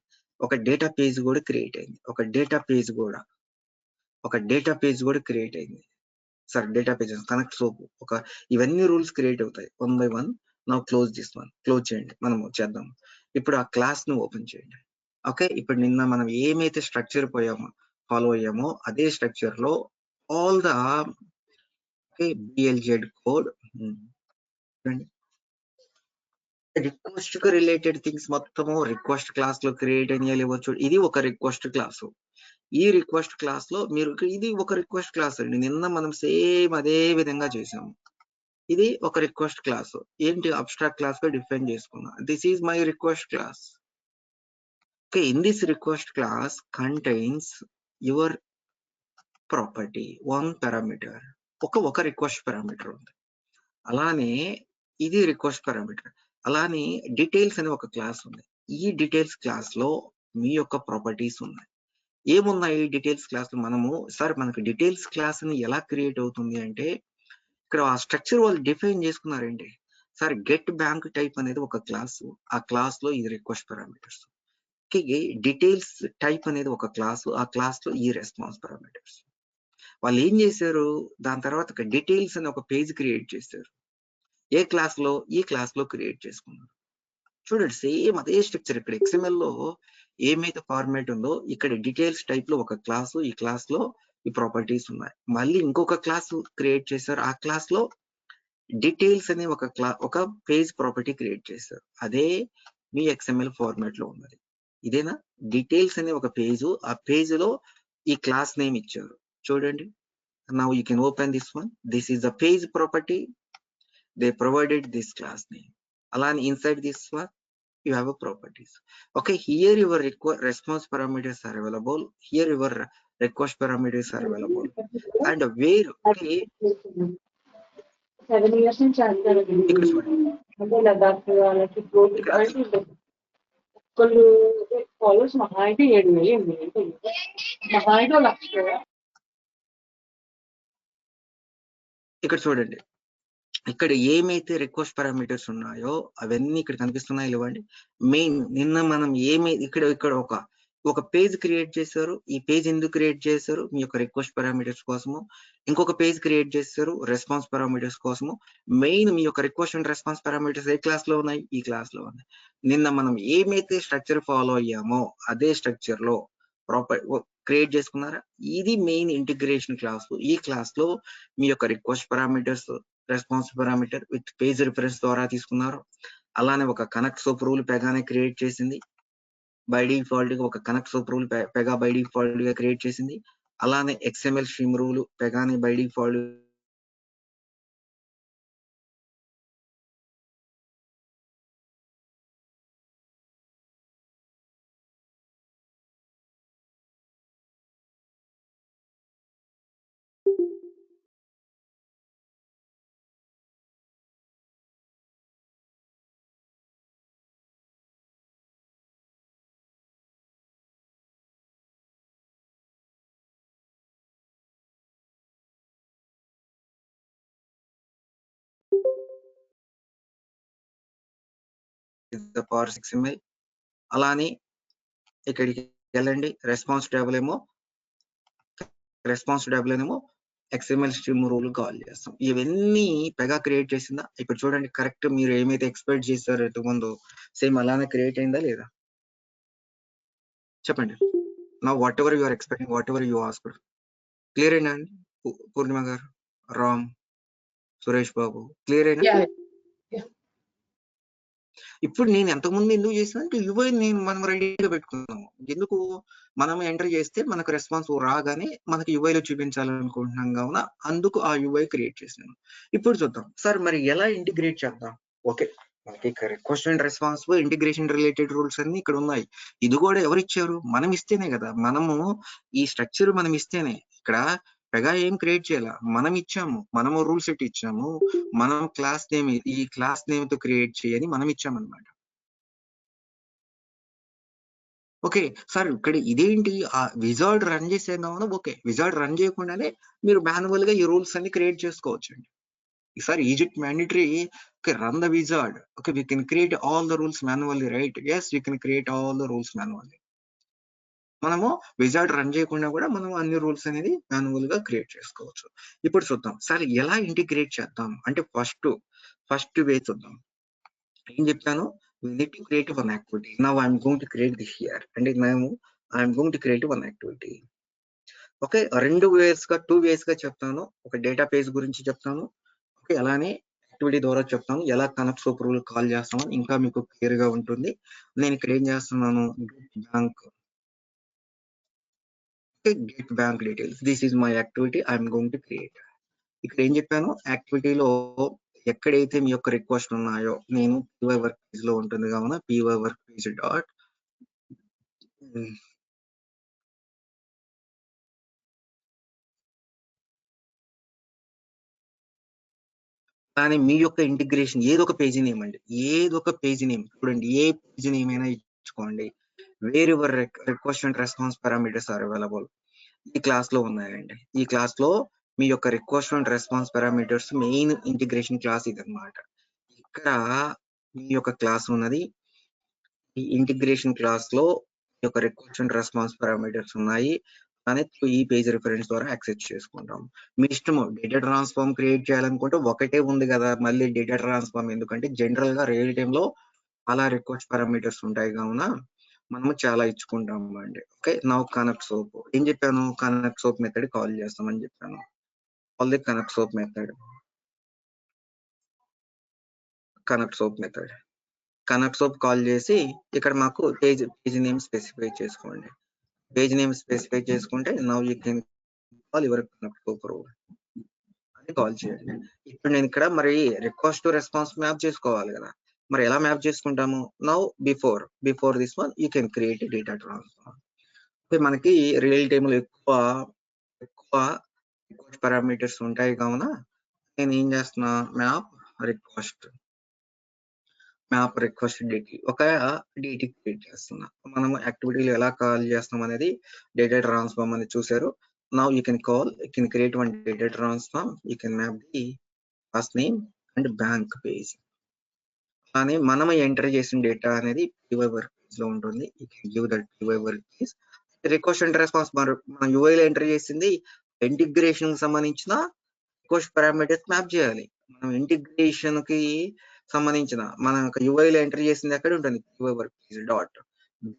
ఒక డేటా పేజ్ కూడా క్రియేట్ అయింది. ఒక డేటా పేజ్ కూడా క్రియేట్ అయింది. Sir data pages connect soap ఒక ఇవన్నీ రూల్స్ క్రియేట్ అవుతాయి 1 by 1. నా క్లోజ్ దిస్ వన్, క్లోజ్ చేయండి, మనం చేద్దాం. ఇప్పుడు ఆ క్లాస్ ను ఓపెన్ చేయండి. ఓకే, ఇప్పుడు నిన్న మనం ఏమైతే స్ట్రక్చర్ ఫాలో అయ్యామో అదే స్ట్రక్చర్ లో all the BLZ code request కు రిలేటెడ్ థింగ్స్ మొత్తము రిక్వెస్ట్ క్లాస్ లో క్రియేట్ అయ్యాలి. ఇది ఒక రిక్వెస్ట్ క్లాస్. ఈ రిక్వెస్ట్ క్లాస్ లో మీరు ఇది ఒక రిక్వెస్ట్ క్లాస్ అండి. నిన్న మనం సేమ్ అదే విధంగా చేసాము. ఇది ఒక రిక్వెస్ట్ క్లాస్. ఏంటి అబ్స్ట్రాక్ట్ క్లాస్ గా డిఫైన్ చేసుకున్నా. This is my request class. Okay, in this request class contains your property 1 parameter. ఒక రిక్వెస్ట్ పారామీటర్ ఉంది. అలానే ఇది రిక్వెస్ట్ పారామీటర్. అలానే డీటెయిల్స్ అనే ఒక క్లాస్ ఉంది. ఈ డీటెయిల్స్ క్లాస్ లో మీ యొక్క ప్రాపర్టీస్ ఉన్నాయి. ఏమున్నాయి డీటెయిల్స్ క్లాస్ లో? మనకి డీటెయిల్స్ క్లాస్ ని ఎలా క్రియేట్ అవుతుంది అంటే, ఇక్కడ ఆ స్ట్రక్చర్ వాళ్ళు డిఫైన్ చేసుకున్నారండి. సార్ గెట్ బ్యాంక్ టైప్ అనేది ఒక క్లాస్, ఆ క్లాస్ లో ఇది రిక్వెస్ట్ పారామీటర్స్. డీటెయిల్స్ టైప్ అనేది ఒక క్లాస్, ఆ క్లాస్ లో ఈ రెస్పాన్స్ పారామీటర్స్. వాళ్ళు ఏం చేశారు, దాని తర్వాత డీటెయిల్స్ అని ఒక పేజ్ క్రియేట్ చేశారు. ఏ క్లాస్ లో? ఈ క్లాస్ లో క్రియేట్ చేసుకున్నారు. చూడండి, సేమ్ అదే స్ట్రక్చర్. ఇక్కడ XML లో ఏమైతే ఫార్మాట్ ఉందో ఇక్కడ డీటెయిల్స్ టైప్ లో ఒక క్లాస్, ఈ క్లాస్ లో ఈ ప్రాపర్టీస్ ఉన్నాయి. మళ్ళీ ఇంకొక క్లాస్ క్రియేట్ చేశారు, ఆ క్లాస్ లో డీటెయిల్స్ అనే ఒక పేజ్ ప్రాపర్టీ క్రియేట్ చేశారు. అదే మీ XML ఫార్మాట్ లో ఉన్నది. ఇదేనా? డీటెయిల్స్ అనే ఒక పేజ్, ఆ పేజ్ లో ఈ క్లాస్ నేమ్ ఇచ్చారు. చూడండి, now you can open this one. This is the page property. They provided this class name. Along inside this one, you have a properties. Okay, here your response parameters are available. Here your request parameters are available. And where, okay, 7 years నుంచి అంటారు అంటే లదాఖ్ వాళ్ళకి ఒకళ్ళు followers మహా అయితే 7,000 మహా అయితే 1,00,000. ఇక్కడ చూడండి, ఇక్కడ ఏమైతే రిక్వెస్ట్ పారామీటర్స్ ఉన్నాయో అవన్నీ ఇక్కడ కనిపిస్తున్నాయి లేవండి. మెయిన్ నిన్న మనం ఇక్కడ ఒక పేజ్ క్రియేట్ చేశారు. ఈ పేజ్ ఎందుకు క్రియేట్ చేశారు? మీ యొక్క రిక్వెస్ట్ పారామీటర్స్ కోసము. ఇంకొక పేజ్ క్రియేట్ చేశారు రెస్పాన్స్ పారామీటర్స్ కోసము. మెయిన్ మీ యొక్క request and response parameters A class లో ఉన్నాయి? ఈ క్లాస్ లో ఉన్నాయి. నిన్న మనం ఏమైతే స్ట్రక్చర్ ఫాలో అయ్యామో అదే స్ట్రక్చర్ లో ప్రాపర్ క్రియేట్ చేసుకున్నారా? ఇది మెయిన్ ఇంటిగ్రేషన్ క్లాస్. ఈ క్లాస్ లో మీ యొక్క request parameters, response parameter with page reference ద్వారా తీసుకున్నారు. అలానే ఒక కనెక్ట్ సోప్ రూల్ పెగానే క్రియేట్ చేసింది. బై డిఫాల్ట్ గా ఒక connect soap rule Pega by default గా క్రియేట్ చేసింది. అలానే XML స్ట్రీమ్ రూల్ పెగానే బై డిఫాల్ట్ పవర్ XML. అలానే ఇక్కడికి వెళ్ళండి, రెస్పాన్స్ టేబుల్ ఏమో XML స్ట్రీమ్ రూల్ కాల్ చేస్తాం. ఇవన్నీ పెగా క్రియేట్ చేసిందా? ఇప్పుడు చూడండి, కరెక్ట్ మీరు ఏమైతే ఎక్స్పెక్ట్ చేశారో ఇంతకుముందు సేమ్ అలానే క్రియేట్ అయిందా లేదా? చెప్పండి. నా whatever you are expecting, whatever you asked, clear అయినా అండి? పూర్ణిమ గారు, రామ్, సురేష్ బాబు, క్లియర్ అయినా? ఇప్పుడు నేను ఎంతకుముందు ఎందుకు చేసిన అంటే యుఐ మనం రెడీగా పెట్టుకున్నాము. ఎందుకు మనం ఎంటర్ చేస్తే మనకు రెస్పాన్స్ రాగానే మనకి యుఐలో చూపించాలనుకుంటున్నాం కావున అందుకు ఆ యుఐ క్రియేట్ చేసినాను. ఇప్పుడు చూద్దాం సార్, మరి ఎలా ఇంటిగ్రేట్ చేద్దాం? ఓకే, మనకి request and response integration related rules అన్ని ఇక్కడ ఉన్నాయి. ఇది కూడా ఎవరు ఇచ్చారు? మనం ఇస్తేనే కదా. మనము ఈ స్ట్రక్చర్ మనం ఇస్తేనే. ఇక్కడ పెగా ఏం క్రియేట్ చేయాల, మనం ఇచ్చాము. మనము రూల్ సెట్ ఇచ్చాము. మనం క్లాస్ నేమ్, ఈ క్లాస్ నేమ్ తో క్రియేట్ చేయని మనం ఇచ్చామన్నమాట. ఓకే సార్, ఇక్కడ ఇదేంటి ఆ విజార్డ్ రన్ చేసేద్దామని. ఓకే, విజార్డ్ రన్ చేయకుండానే మీరు మాన్యువల్ గా ఈ రూల్స్ అన్ని క్రియేట్ చేసుకోవచ్చు అండి. Sir is it mandatory. Okay, run the wizard. Okay, we can create all the rules manually, right? Yes, we can create all the rules manually. మనము wizard run చేయకుండా కూడా మనం అన్ని రూల్స్ అనేది మాన్యువల్ గా క్రియేట్ చేసుకోవచ్చు. ఇప్పుడు చూద్దాం సార్ ఎలా ఇంటిగ్రేట్ చేద్దాం అంటే ఫస్ట్ వే చూద్దాం. ఏం చెప్పాను? we need to create one activity. Now I'm going to create this here and now I'm going to create one activity. Okay, two ways గా చెప్తాను. ఒక డేటా పేజ్ గురించి చెప్తాను. ఓకే, అలానే యాక్టివిటీ ద్వారా చెప్తాను. ఎలా కనెక్ట్ సూప్ రూల్ కాల్ చేస్తామని ఇంకా మీకు క్లియర్ గా ఉంటుంది. నేను ఇక్కడ ఏం చేస్తున్నాను, get bank details. This is my activity I'm going to create. ఇక్కడ ఏం చెప్పాను, యాక్టివిటీలో ఎక్కడైతే మీ యొక్క రిక్వెస్ట్ ఉన్నాయో, నేను పీవై వర్క్ పేజ్ లో ఉంటుంది కావున పీవై వర్క్ పేజ్ డాట్ కానీ మీ యొక్క ఇంటిగ్రేషన్ ఏదో ఒక పేజీ నేమ్ అండి, ఏదో ఒక పేజీ నేమ్ చూడండి, ఏ పేజీ నేమ్ అయినా ఇచ్చుకోండి. Where your request and response parameters are available. ఈ క్లాస్ లో ఉన్నాయండి. ఈ క్లాస్ లో మీ యొక్క request and response parameters main integration class ఇది అన్నమాట. ఇక్కడ మీ యొక్క క్లాస్ ఉన్నది. ఈ ఇంటిగ్రేషన్ క్లాస్ లో మీ యొక్క రిక్వెస్ట్ అండ్ రెస్పాన్స్ పారామీటర్స్ ఉన్నాయి. ఈ పేజ్ రిఫరెన్స్ ద్వారా యాక్సెస్ చేసుకుంటాం. మీ ఇష్టము. డేటా ట్రాన్స్ఫార్మ్ క్రియేట్ చేయాలనుకుంటే ఒకటే ఉంది కదా, మళ్ళీ డేటా ట్రాన్స్ఫార్మ్ ఎందుకంటే జనరల్ గా రియల్ టైమ్ లో అలా రిక్వెస్ట్ పారామీటర్స్ ఉంటాయి కావున మనము చాలా ఇచ్చుకుంటాం అండి. ఓకే, నౌ కనెక్ట్ సోప్ ఏం చెప్పాను, కనెక్ట్ సోప్ మెథడ్ కాల్ చేస్తామని చెప్పాను. Call the connect soap method. Connect soap call చేసి ఇక్కడ మాకు పేజ్ నేమ్ స్పెసిఫై చేసుకోండి. పేజ్ నేమ్ స్పెసిఫై చేసుకుంటే now you can call your connect soap rule అని కాల్ చేయండి. ఇప్పుడు నేను ఇక్కడ మరి రిక్వెస్ట్ టు రెస్పాన్స్ మ్యాప్ చేసుకోవాలి కదా, మరి ఎలా మ్యాప్ చేసుకుంటాము? Now before this one you can create data transform. మనకి రియల్ టైమ్ లో ఎక్కువ రిక్వెస్ట్ పారామీటర్స్ ఉంటాయి కావున నేను ఏం చేస్తున్నా, మ్యాప్ రిక్వెస్ట్ డిటి ఒక డిటి క్రియేట్ చేస్తున్నా. మనం యాక్టివిటీలు ఎలా కాల్ చేస్తాం అనేది డేటా ట్రాన్స్ఫార్మ్ అనేది చూసారు. Now you can create one data transform. You can map the first name and bank page. కానీ మనం ఎంటర్ చేసిన డేటా అనేది పీవై వర్క్ పేజ్ లో ఉంటుంది. You can give that py work page. Request and response మనం UI లో enter చేసింది integration కి సంబంధించిన రిక్వెస్ట్ పారామీటర్స్ మ్యాప్ చేయాలి. మనం ఇంటిగ్రేషన్ కి సంబంధించిన మన యూఐ లో ఎంటర్ చేసింది ఎక్కడ ఉంటుంది, PY work page dot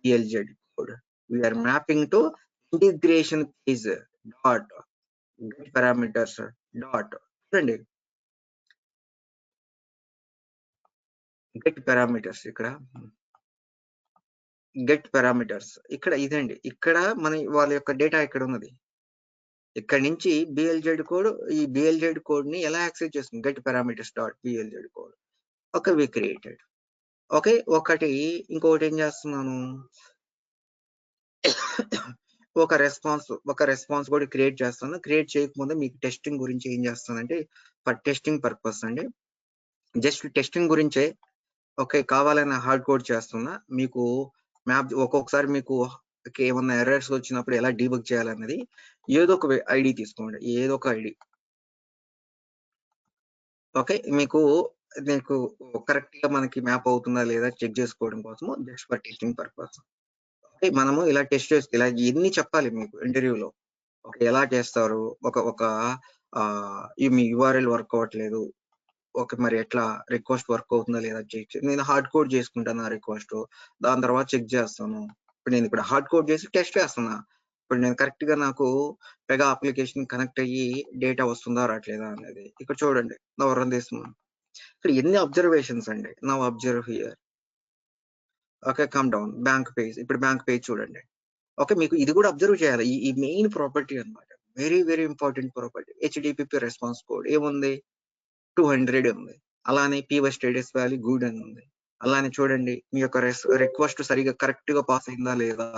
BLZ code. VR mapping to integration page dot get parameters dot. చూడండి, గెట్ పారామీటర్స్ ఇక్కడ ఇదండి. ఇక్కడ మన వాళ్ళ యొక్క డేటా ఇక్కడ ఉన్నది. ఇక్కడ నుంచి బిఎల్జెడ్ కోడ్, ఈ బిఎల్జెడ్ కోడ్ ని ఎలా యాక్సెస్ చేస్తుంది, get parameters dot BLZ code. Okay, we created. Okay, ఇంకొకటి ఏం చేస్తున్నాను, ఒక రెస్పాన్స్ కూడా క్రియేట్ చేస్తాను. క్రియేట్ చేయకముందే మీకు టెస్టింగ్ గురించి ఏం చేస్తానంటే, ఫర్ టెస్టింగ్ పర్పస్ అండి, జస్ట్ టెస్టింగ్ గురించే. ఓకే, కావాలని హార్డ్ కోడ్ చేస్తున్నా. మీకు మ్యాప్ ఒక్కొక్కసారి మీకు ఏమన్నా ఎర్రర్స్ వచ్చినప్పుడు ఎలా డీబగ్ చేయాలన్నది ఏదో ఒక ఐడి తీసుకోండి, ఏదో ఒక ఐడి. ఓకే, మీకు కరెక్ట్ గా మనకి మ్యాప్ అవుతుందా లేదా చెక్ చేసుకోవడం కోసము, just for testing purpose. Okay, మనము ఇలా టెస్ట్ చేస్తే ఇలా ఎన్ని చెప్పాలి మీకు ఇంటర్వ్యూలో. ఓకే, ఎలా చేస్తారు, ఒక మీ యూఆర్ఎల్ వర్క్ అవ్వట్లేదు, ఓకే మరి ఎట్లా రిక్వెస్ట్ వర్క్ అవుతుందా లేదా చెక్ నేను హార్డ్ కోడ్ చేసుకుంటాను ఆ రిక్వెస్ట్, దాని తర్వాత చెక్ చేస్తాను. ఇప్పుడు నేను ఇక్కడ హార్డ్ కోడ్ చేసి టెస్ట్ చేస్తున్నా, ఇప్పుడు నేను కరెక్ట్ గా నాకు పెగా అప్లికేషన్ కనెక్ట్ అయ్యి డేటా వస్తుందా రావట్లేదా అనేది. ఇక్కడ చూడండి నా రన్ చేస్తున్నాను. ఇక్కడ ఎన్ని అబ్జర్వేషన్స్ అండి. నా observe here. Okay, come down bank page. ఇప్పుడు బ్యాంక్ పేజ్ చూడండి. ఓకే, మీకు ఇది కూడా అబ్జర్వ్ చేయాలి. ఈ మెయిన్ ప్రాపర్టీ అన్నమాట, very very important property. HDPP response code ఏముంది, 200 ఉంది. అలానే పీవై స్టేటస్ వాల్యూ గుడ్ అని ఉంది. అలానే చూడండి మీ యొక్క రిక్వెస్ట్ సరిగా కరెక్ట్ గా పాస్ అయిందా లేదా.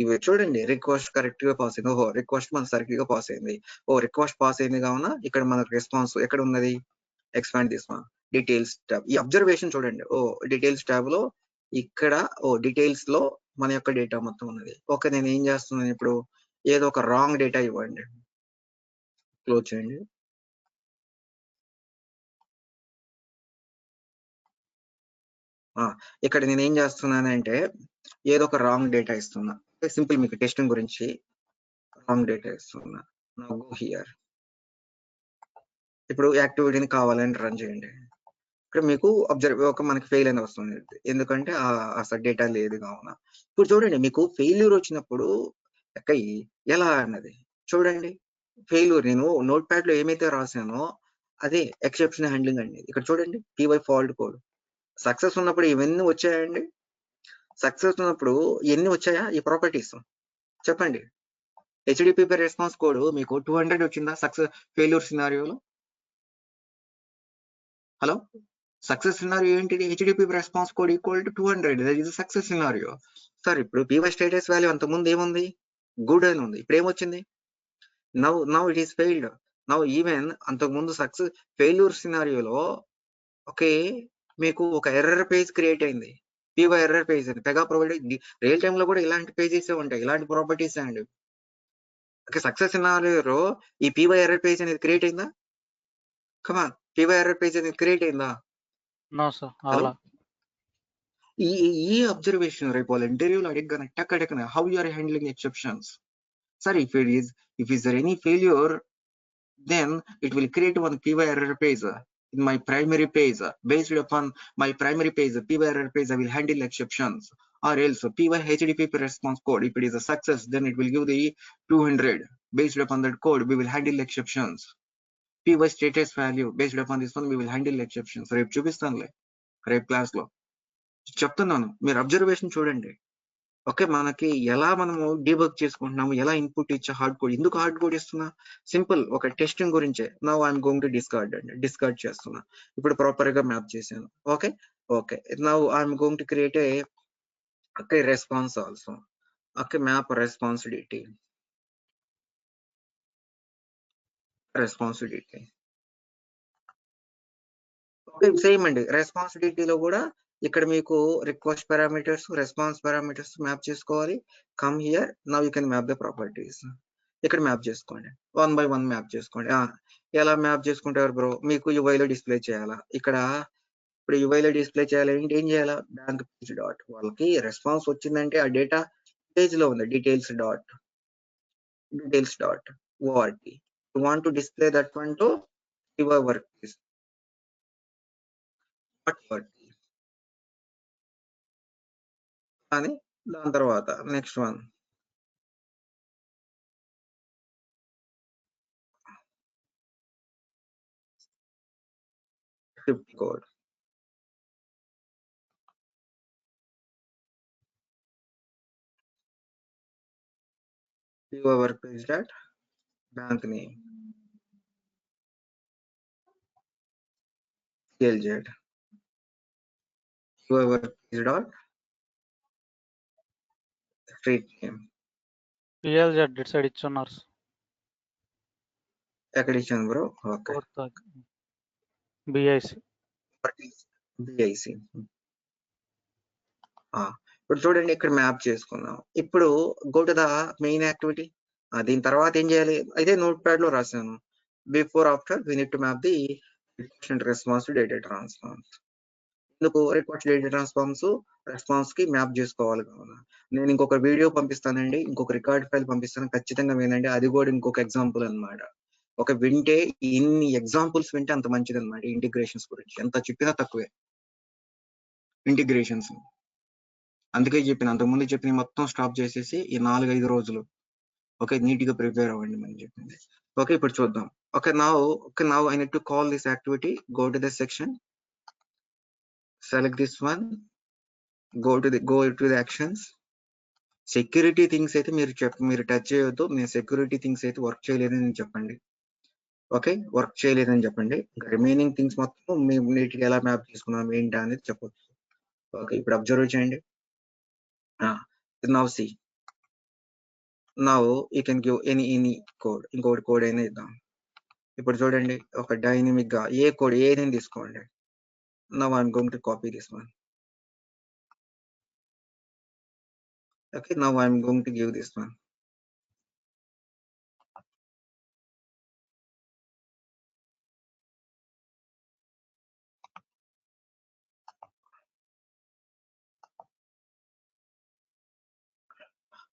ఇవి చూడండి, రిక్వెస్ట్ కరెక్ట్ గా పాస్ అయింది. ఓహో రిక్వెస్ట్ మనకు సరిగ్గా పాస్ అయింది. ఓ రిక్వెస్ట్ పాస్ అయింది కావున ఇక్కడ మనకు రెస్పాన్స్ ఎక్కడ ఉన్నది, ఎక్స్పాండ్ తీసుకున్నాం డీటెయిల్స్ ట్యాబ్. ఈ అబ్జర్వేషన్ చూడండి, ఓ డీటెయిల్స్ ట్యాబ్ లో ఇక్కడ డీటెయిల్స్ లో మన యొక్క డేటా మొత్తం ఉన్నది. ఓకే, నేను ఏం చేస్తున్నాను ఇప్పుడు, ఏదో ఒక రాంగ్ డేటా ఇవ్వండి, క్లోజ్ చేయండి. ఇక్కడ నేను ఏం చేస్తున్నానంటే ఏదో ఒక రాంగ్ డేటా ఇస్తున్నా. సింపుల్ మీకు టెస్టింగ్ గురించి రాంగ్ డేటా ఇస్తున్నా. Go here. ఇప్పుడు యాక్టివిటీని కావాలని రన్ చేయండి. ఇక్కడ మీకు అబ్జర్వ్ ఒక మనకి ఫెయిల్ అని వస్తుంది, ఎందుకంటే అసలు డేటా లేదు కావున. ఇప్పుడు చూడండి మీకు ఫెయిల్యూర్ వచ్చినప్పుడు ఎలా అన్నది చూడండి. ఫెయిల్యూర్ నేను నోట్ ప్యాడ్ లో ఏమైతే రాసానో అదే ఎక్సెప్షన్ హ్యాండ్లింగ్ అండి. ఇక్కడ చూడండి పీవై ఫాల్ట్ కోడ్. సక్సెస్ ఉన్నప్పుడు ఇవన్నీ వచ్చాయండి. సక్సెస్ ఉన్నప్పుడు ఎన్ని వచ్చాయా ఈ ప్రాపర్టీస్ చెప్పండి. హెచ్డిపిపి రెస్పాన్స్ కోడ్ మీకు 200 వచ్చిందా సక్సెస్ ఫెయిల్యూర్ సినారియోలో? హలో, సక్సెస్ సినారియో ఏంటిది? HTTP response code equal to 200, that is success scenario. Sir ఇప్పుడు పీవై స్టేటస్ వాల్యూ అంత ముందు ఏముంది, గుడ్ అని ఉంది. ఇప్పుడు ఏమొచ్చింది, now it is failed. Now even అంతకు ముందు సక్సెస్ ఫెయిల్యూర్ సినారియోలో ఓకే మీకు ఒక ఎర్రర్ పేజ్ క్రియేట్ అయింది, పీవై ఎర్రర్ పేజ్ అని. పెగా ప్రొవైడెడ్ రియల్ టైమ్ లో కూడా ఇలాంటి పేజెస్ ఉంటాయి, ఇలాంటి ప్రాపర్టీస్ అండి. ఓకే, సక్సెస్ సినారియోలో ఈ పీవై ఎర్రర్ పేజ్ అనేది క్రియేట్ అయిందా? కమాన్, పీవై ఎర్రర్ పేజ్ అనేది క్రియేట్ అయిందా? No sir. హలో, ఈ అబ్జర్వేషన్ రేపు వాళ్ళ ఇంటర్వ్యూలో అడిగగానే టక్ అడగనే how you are handling exceptions. Sir if is there any failure, then it will create one py error page in my primary page. Based upon my primary page py error page, I will handle exceptions. Or else py HTTP response code, if it is a success, then it will give the 200. Based upon that code, we will handle exceptions. py status value, based upon this one, we will handle exceptions. రేపు చూపిస్తానులే, రేపు class లో చెప్తున్నాను, మీరు observation చూడండి. Okay, మనకి ఎలా మనము debug చేసుకుంటున్నాము, ఎలా ఇన్పుట్ ఇచ్చే హార్డ్ కోడ్. ఎందుకు హార్డ్ కోడ్ ఇస్తున్నా, సింపుల్ ఒక టెస్టింగ్ గురించే. Now I'm going to discard అండి, డిస్కార్డ్ చేస్తున్నా. ఇప్పుడు ప్రాపర్ గా మ్యాప్ చేశాను. Okay okay, now I'm going to create a okay response also. Okay, map responsibility okay same అండి. రెస్పాన్సిబిలిటీలో కూడా ఇక్కడ మీకు request parameters, response parameters map చేసుకోవాలి. Come here, now you can map the properties. ఇక్కడ map చేసుకోండి, 1 by 1 map చేసుకోండి. ఎలా మ్యాప్ చేసుకుంటారు బ్రో, మీకు యువైలో డిస్ప్లే చేయాలా. ఇక్కడ ఇప్పుడు యువైలో డిస్ప్లే చేయాలి ఏంటి, ఏం చేయాలా, బ్యాంక్ పేజ్ డాట్. వాళ్ళకి రెస్పాన్స్ వచ్చిందంటే ఆ డేటా పేజ్ లో ఉంది, details dot ORT. You want to display that one to your work place అని. దాని తర్వాత next one script code. your work page dot bank name CLZ. your work page dot street name. PLZ డిట్ side ఇచ్చున్నారు sir. ఎక్కడ ఇచ్చాను bro? Okay, BIC. BIC. ఇప్పుడు చూడండి ఇక్కడ మ్యాప్ చేసుకున్నాం. ఇప్పుడు go to the main activity. దీని తర్వాత ఏం చేయాలి, అయితే నోట్ ప్యాడ్ లో రాశాను. Before after we need to map the request response data transforms. ఎందుకు రిక్వెస్ట్ డేటా ట్రాన్స్ఫార్మ్స్ రెస్పాన్స్ కి మ్యాప్ చేసుకోవాలి కావున. నేను ఇంకొక వీడియో పంపిస్తానండి, ఇంకొక రికార్డ్ ఫైల్ పంపిస్తాను, ఖచ్చితంగా వినండి. అది కూడా ఇంకొక ఎగ్జాంపుల్ అన్నమాట. ఒక వింటే ఇన్ని ఎగ్జాంపుల్స్ వింటే అంత మంచిది అనమాట ఇంటిగ్రేషన్స్ గురించి. ఎంత చెప్పినా తక్కువే ఇంటిగ్రేషన్స్. అందుకే చెప్పిన అంతకుముందు చెప్పిన మొత్తం స్టాప్ చేసేసి ఈ 4-5 రోజులు ఓకే నీట్ గా ప్రిపేర్ అవ్వండి అని చెప్పింది. ఓకే ఇప్పుడు చూద్దాం. Okay now I need to call this activity. Go to the section, select this one, go to the actions. Security things అయితే మీరు టచ్ చేయొద్దు. నేను సెక్యూరిటీ థింగ్స్ అయితే వర్క్ చేయలేదని చెప్పండి. ఓకే వర్క్ చేయలేదని చెప్పండి. రిమైనింగ్ థింగ్స్ మొత్తం మేము నీట్గా ఎలా మ్యాప్ తీసుకున్నాం ఏంటి అనేది చెప్పొచ్చు. ఓకే ఇప్పుడు అబ్జర్వ్ చేయండి. Now see now you can give any code. ఇంకోటి కోడ్ అయినా ఇద్దాం. ఇప్పుడు చూడండి ఒక డైనమిక్ గా ఏ కోడ్ ఏదైనా తీసుకోండి. Now I'm going to copy this one. Okay now I'm going to give this one.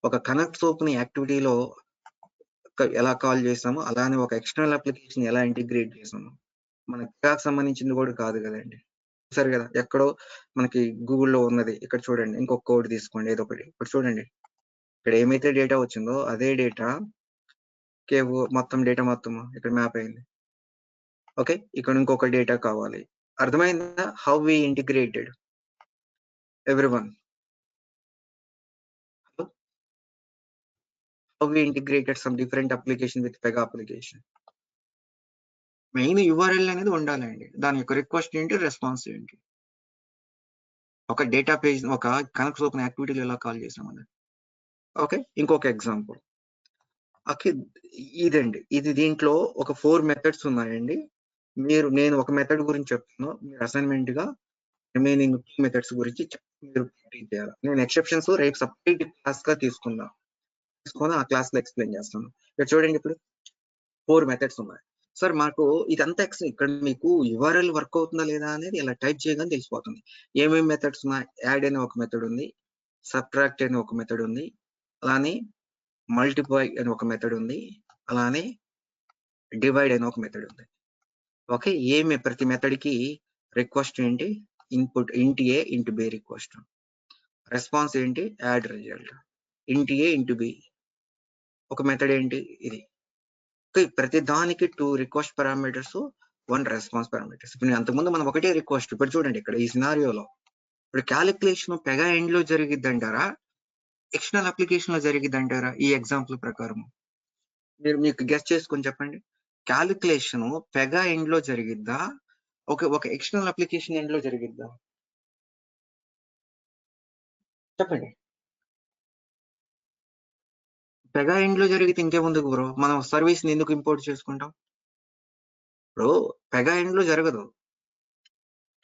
ఒక కనెక్ట్ సోప్ ని యాక్టివిటీలో ఎలా కాల్ చేసామో అలానే ఒక ఎక్స్టర్నల్ అప్లికేషన్ ఎలా ఇంటిగ్రేట్ చేసాము. మనకి క్లాక్ సంబంధించింది కూడా కాదు కదండి. సరే కదా, ఎక్కడో మనకి గూగుల్లో ఉన్నది. ఇక్కడ చూడండి ఇంకొక కోడ్ తీసుకోండి ఏదో ఒకటి. ఇప్పుడు చూడండి ఇక్కడ ఏమైతే డేటా వచ్చిందో అదే డేటా మొత్తం డేటా మొత్తం ఇక్కడ మ్యాప్ అయింది. ఓకే ఇక్కడ ఇంకొక డేటా కావాలి. అర్థమైందా? How we integrated everyone. How we integrated some different application with Pega application. Main URL అనేది ఉండాలండి. దాని యొక్క రిక్వెస్ట్ ఏంటి, రెస్పాన్స్ ఏంటి. ఒక డేటా పేజ్ ఒక కనెక్ట్ సోప్ యాక్టివిటీలో ఎలా కాల్ చేసామని. ఓకే ఇంకొక ఎగ్జాంపుల్. ఓకే ఇదండి, ఇది దీంట్లో ఒక 4 మెథడ్స్ ఉన్నాయండి. నేను ఒక మెథడ్ గురించి చెప్తాను, మీరు అసైన్మెంట్ గా రిమైనింగ్ 2 మెథడ్స్ గురించి మీరు చేయాలి. నేను ఎక్సెప్షన్స్ రేపు సపరేట్ క్లాస్ గా తీసుకొని ఆ క్లాస్ లో ఎక్స్ప్లెయిన్ చేస్తాను. ఇక్కడ చూడండి ఇప్పుడు 4 మెథడ్స్ ఉన్నాయి. సార్ మాకు ఇదంతా ఇక్కడ మీకు URL వర్క్ అవుతుందా లేదా అనేది ఇలా టైప్ చేయగానే తెలిసిపోతుంది. ఏమేమి మెథడ్స్ ఉన్నాయి. యాడ్ అనే ఒక మెథడ్ ఉంది, సబ్ట్రాక్ట్ అనే ఒక మెథడ్ ఉంది, అలానే మల్టిప్లై అనే ఒక మెథడ్ ఉంది, అలానే డివైడ్ అనే ఒక మెథడ్ ఉంది. ఓకే ప్రతి మెథడ్ కి రిక్వెస్ట్ ఏంటి, ఇన్పుట్ ఇంట్ ఏ ఇంటూ బి రిక్వెస్ట్. రెస్పాన్స్ ఏంటి, యాడ్ రిజల్ట్. ఇంట్ ఏ ఇంటూ బి ఒక మెథడ్ ఏంటి ఇది. ప్రతి దానికి 2 రిక్వెస్ట్ పారామీటర్స్, 1 రెస్పాన్స్ పారామీటర్స్. ఇప్పుడు అంతకుముందు మనం ఒకటే రిక్వెస్ట్. ఇప్పుడు చూడండి ఇక్కడ ఈ సినారియోలో ఇప్పుడు క్యాలిక్యులేషన్ పెగా ఎండ్ లో జరిగిద్ది అంటారా, ఎక్స్టర్నల్ అప్లికేషన్ లో జరిగిద్ది అంటారా? ఈ ఎగ్జాంపుల్ ప్రకారం మీకు గెస్ట్ చేసుకొని చెప్పండి. క్యాలిక్యులేషన్ పెగా ఎండ్ లో జరిగిద్దా, ఒక ఎక్స్టర్నల్ అప్లికేషన్ ఎండ్ లో జరిగిద్దా? చెప్పండి. పెగా ఎండ్ లో జరిగితే ఇంకేముందుకు బ్రో మనం సర్వీస్ ని ఎందుకు ఇంపోర్ట్ చేసుకుంటాం? ఇప్పుడు పెగా ఎండ్ లో జరగదు,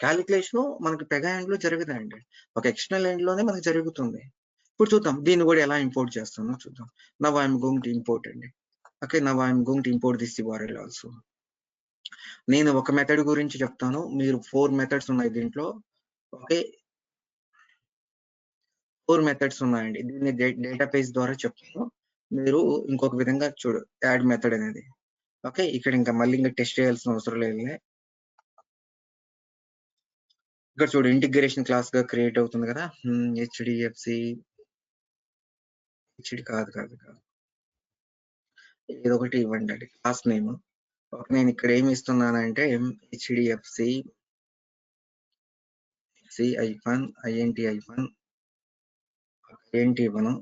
క్యాలిక్యులేషన్ మనకి పెగా ఎండ్ లో జరగదండి, ఒక ఎక్స్టర్నల్ ఎండ్ లోనే మనకి జరుగుతుంది. ఇప్పుడు చూద్దాం దీన్ని కూడా ఎలా ఇంపోర్ట్ చేస్తామో చూద్దాం. Now I'm going to import అండి. Okay now I'm going to import this URL also. నేను ఒక మెథడ్ గురించి చెప్తాను, మీరు 4 మెథడ్స్ ఉన్నాయి దీంట్లో. ఓకే 4 మెథడ్స్ ఉన్నాయండి. దీన్ని డేటాబేస్ ద్వారా చెప్తాను, మీరు ఇంకొక విధంగా చూడు యాడ్ మెథడ్ అనేది. ఓకే ఇక్కడ ఇంకా మళ్ళీ టెస్ట్ చేయాల్సిన అవసరం లేదు. ఇక్కడ చూడు ఇంటిగ్రేషన్ క్లాస్ గా క్రియేట్ అవుతుంది కదా, HDFC కాదు ఏదో ఒకటి ఇవ్వండి అది క్లాస్ నేమ్. నేను ఇక్కడ ఏమి ఇస్తున్నానంటే HDFC INT ఏంటి ఇవ్వను,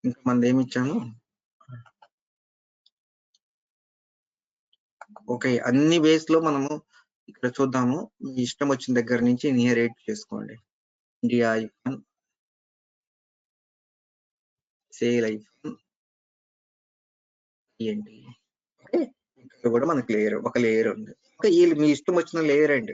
ఇంకా మంది ఏమి ఇచ్చాను. ఓకే అన్ని వేస్ లో మనము ఇక్కడ చూద్దాము. మీ ఇష్టం వచ్చిన దగ్గర నుంచి ఇన్హెరిట్ చేసుకోండి. ఇండియా సేల్ ఏంటి. ఓకే ఇక్కడ కూడా మనకి ఒక లేయర్ ఉంది. ఓకే మీ ఇష్టం వచ్చిన లేయర్ అండి,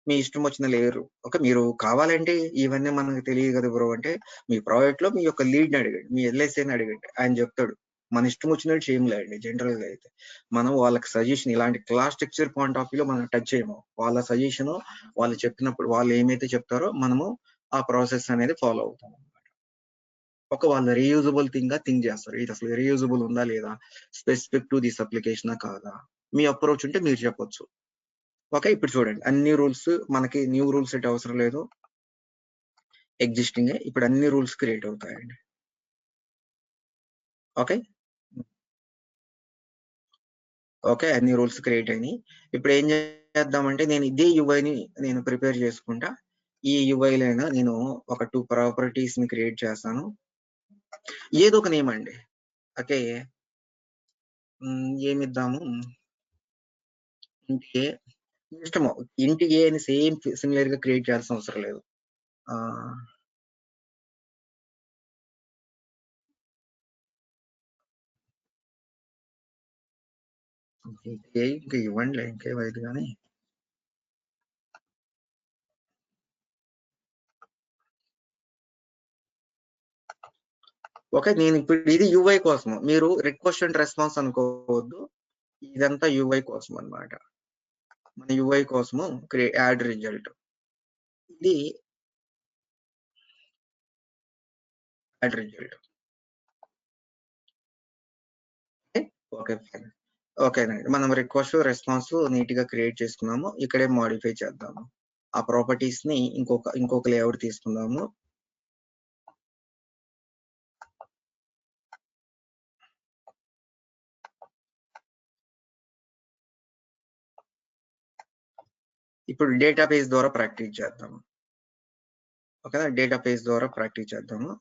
మీ ఇష్టం వచ్చిన లేయర్. ఓకే మీరు కావాలంటే ఇవన్నీ మనకు తెలియదు కదా బ్రో అంటే మీ ప్రాజెక్ట్ లో మీ యొక్క లీడ్ ని అడగండి, మీ LSAని అడగండి, ఆయన చెప్తాడు. మన ఇష్టం వచ్చినట్టు చేయలేండి. జనరల్ గా అయితే మనం వాళ్ళకి సజెషన్ ఇలాంటి క్లాస్ స్ట్రక్చర్ పాయింట్ ఆఫ్ వ్యూలో మనం టచ్ చేయము. వాళ్ళ సజెషన్ వాళ్ళు చెప్పినప్పుడు వాళ్ళు ఏమైతే చెప్తారో మనము ఆ ప్రాసెస్ అనేది ఫాలో అవుతాం. ఒక వాళ్ళు రీయూజబుల్ థింగ్ గా థింక్ చేస్తారు, ఇది అసలు రీయూజబుల్ ఉందా లేదా, స్పెసిఫిక్ టు దిస్ అప్లికేషన్ కాదా. మీ అప్రోచ్ ఉంటే మీరు చెప్పొచ్చు. ఓకే, ఇప్పుడు చూడండి అన్ని రూల్స్ మనకి న్యూ రూల్స్ అయితే అవసరం లేదు, ఎగ్జిస్టింగ్. ఇప్పుడు అన్ని రూల్స్ క్రియేట్ అవుతాయండి. ఓకే ఓకే, అన్ని రూల్స్ క్రియేట్ అయినాయి. ఇప్పుడు ఏం చేద్దామంటే నేను ఇదే యూఐని నేను ప్రిపేర్ చేసుకుంటా. ఈ యూఐలైనా నేను ఒక 2 ప్రాపర్టీస్ ని క్రియేట్ చేస్తాను. ఏదో ఒక నేమ్ అండి. ఓకే, ఏమిద్దాము, ఇంటి ఇష్టము, ఇంటి ఏ అని సేమ్ సిమిలర్ గా క్రియేట్ చేయాల్సిన అవసరం లేదు. ఇంకా ఇవ్వండి, ఇంకేమైంది కానీ. ఓకే, నేను ఇప్పుడు ఇది యూఐ కోసము, మీరు రిక్వెస్ట్ అండ్ రెస్పాన్స్ అనుకోవద్దు, ఇదంతా యూఐ కోసం అన్నమాట. మన యూఐ కోసము యాడ్ రిజల్ట్, ఇది యాడ్ రిజల్ట్. ఓకే ఫైన్, ఓకేనండి. మనం రిక్వెస్ట్ రెస్పాన్స్ నీట్ గా క్రియేట్ చేసుకున్నాము. ఇక్కడే మాడిఫై చేద్దాము. ఆ ప్రాపర్టీస్ ని ఇంకొక లేఅవుట్ తీసుకుందాము. ఇప్పుడు డేటాబేస్ ద్వారా ప్రాక్టీస్ చేద్దాము. ఓకేనా, డేటాబేస్ ద్వారా ప్రాక్టీస్ చేద్దాము.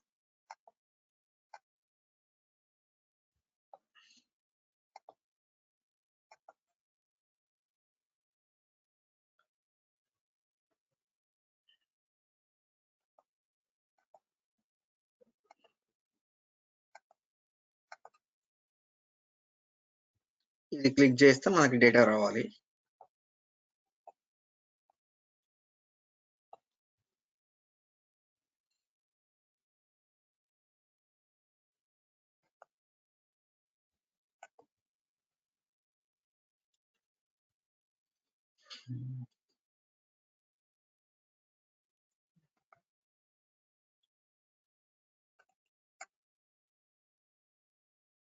ఇది క్లిక్ చేస్తే మనకి డేటా రావాలి.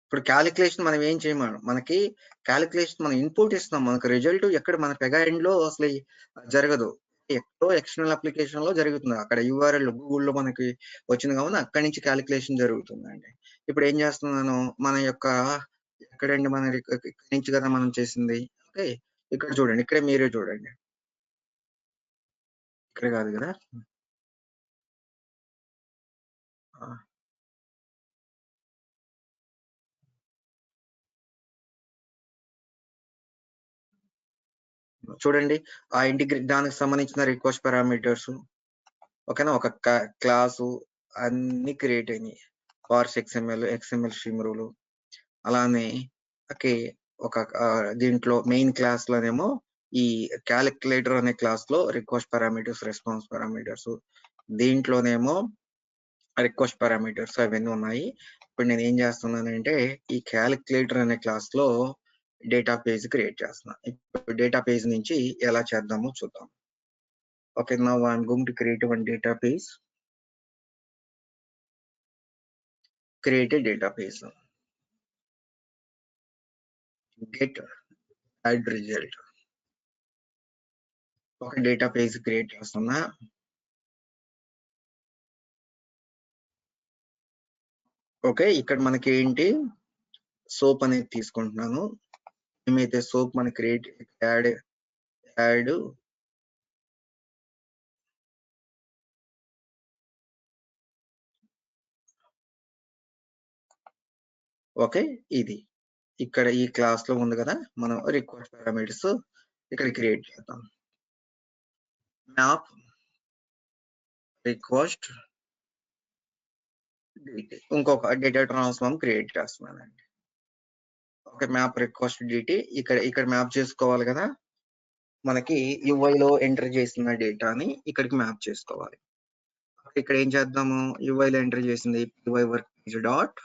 ఇప్పుడు క్యాలిక్యులేషన్ మనం ఏం చేయమను, మనకి క్యాలిక్యులేషన్ మనం ఇన్పుట్ ఇస్తాం, మనకు రిజల్ట్ ఎక్కడ మన పెగా ఎండ్ లో అసలు జరగదు, ఎక్కడో ఎక్స్టర్నల్ అప్లికేషన్ లో జరుగుతుంది. అక్కడ యూఆర్ఎల్ గూగుల్లో మనకి వచ్చింది కాబట్టి అక్కడి నుంచి క్యాలిక్యులేషన్ జరుగుతుందండి. ఇప్పుడు ఏం చేస్తున్నాను, మన యొక్క ఎక్కడండి మన ఇక్కడి నుంచి కదా మనం చేసింది. ఓకే, ఇక్కడ చూడండి, ఇక్కడే మీరే చూడండి, ఇక్కడ కాదు కదా. చూడండి ఆ దానికి సంబంధించిన రిక్వెస్ట్ పారామీటర్స్, ఓకేనా, ఒక క్లాసు అన్ని క్రియేట్ అయినాయి. పార్స్ ఎక్స్ఎంఎల్ స్ట్రీమ్ రూల్, అలానే ఓకే ఒక దీంట్లో మెయిన్ క్లాస్ లోనేమో ఈ క్యాలిక్యులేటర్ అనే క్లాస్ లో రిక్వెస్ట్ పారామీటర్స్, రెస్పాన్స్ పారామీటర్స్, దీంట్లోనేమో రిక్వెస్ట్ పారామీటర్స్ అవన్నీ ఉన్నాయి. ఇప్పుడు నేను ఏం చేస్తున్నానంటే ఈ క్యాలిక్యులేటర్ అనే క్లాస్ లో డేటా పేజ్ క్రియేట్ చేస్తున్నా. ఇప్పుడు డేటా పేజ్ నుంచి ఎలా చేద్దామో చూద్దాం. Okay, now I'm going to create one database. Create a database. Get add result. ఒక డేటాబేస్ క్రియేట్ చేస్తున్నా. ఓకే, ఇక్కడ మనకి ఏంటి సోప్ అనేది తీసుకుంటున్నాను. ఏమైతే సోప్ మనకి క్రియేట్ యాడ్ ఓకే, ఇది ఇక్కడ ఈ క్లాస్ లో ఉంది కదా, మనం రిక్వెస్ట్ పారామీటర్స్ ఇక్కడ క్రియేట్ చేద్దాం. మ్యాప్ రిక్వెస్ట్ ఇంకొక డేటా ట్రాన్స్ఫార్మ్ క్రియేట్ చేస్తున్నానండి. ఓకే, మ్యాప్ రిక్వెస్ట్ డిటి ఇక్కడ మ్యాప్ చేసుకోవాలి కదా, మనకి యూఐ లో ఎంటర్ చేసిన డేటాని ఇక్కడికి మ్యాప్ చేసుకోవాలి. ఇక్కడ ఏం చేద్దాము, యూఐ లో ఎంటర్ చేసింది UI work page dot,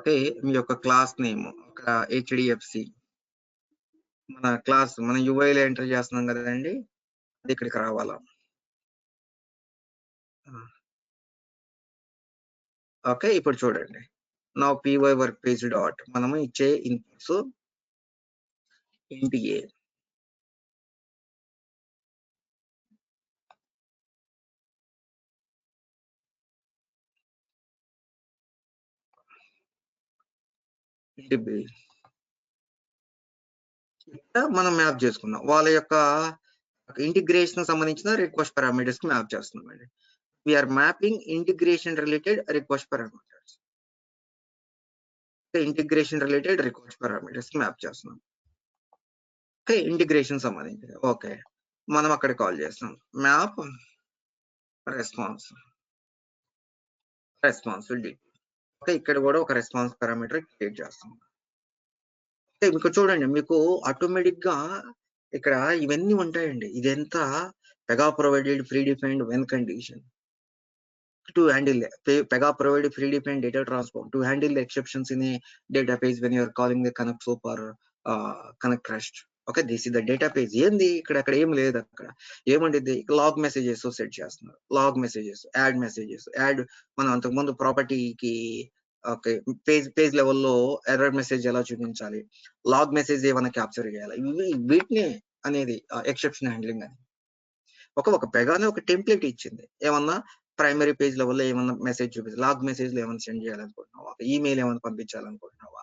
okay, మీ యొక్క క్లాస్ నేమ్ ఒక హెచ్డిఎఫ్సి, మన క్లాస్ మన యూఐ లో ఎంటర్ చేస్తున్నాం కదండి, అది ఇక్కడికి రావాలా. ఓకే, ఇప్పుడు చూడండి నా py వర్క్ పేజ్ డాట్ మనము ఇచ్చే ఇన్పుట్స్ ఇంటి ఏ ఇంటి బి ఇక్కడ మనం మ్యాప్ చేసుకున్నాం వాళ్ళ యొక్క ఇంటిగ్రేషన్ సంబంధించిన రిక్వెస్ట్ పారామీటర్స్ కి మ్యాప్ చేస్తున్నాం అండి. We are mapping integration related request parameters. Integration related request parameters కి మ్యాప్ చేస్తున్నాం. ఓకే, ఇంటిగ్రేషన్ సంబంధించి ఓకే మనం అక్కడ కాల్ చేస్తాం మ్యాప్ రెస్పాన్సిబిలిటీ. ఓకే, ఇక్కడ కూడా ఒక రెస్పాన్స్ పారామీటర్ క్రియేట్ చేస్తాం. ఓకే, మీకు చూడండి మీకు ఆటోమేటిక్ గా ఇక్కడ ఇవన్నీ ఉంటాయండి. ఇదంతా Pega provided pre defined when condition to handle Pega provided predefined data transform to handle the exceptions in a database when you are calling the connect soap or connect rest. Okay, this is the database. ఏంది ఇక్కడ ఏం లేదు. అక్కడ ఏమంటుంది log messages set చేస్తున్నారు. Log messages, add messages, add మనం అంతకుముందు ప్రాపర్టీకి ఓకే పేజ్ లెవెల్లో ఎర్రర్ మెసేజ్ ఎలా చూపించాలి, లాగ్ మెసేజ్ ఏమైనా క్యాప్చర్ చేయాలి, వీటిని అనేది ఎక్సెప్షన్ హ్యాండ్లింగ్ అని ఒక పెగానే ఒక టెంప్లెట్ ఇచ్చింది. ఏమన్నా ప్రైమరీ పేజ్ లెవెల్లో ఏమన్నా మెసేజ్ చూపించాలి, లాగ్ మెసేజ్ లో ఏమైనా సెండ్ చేయాలనుకుంటున్నావా, ఈమెయిల్ ఏమైనా పంపించాలనుకుంటున్నావా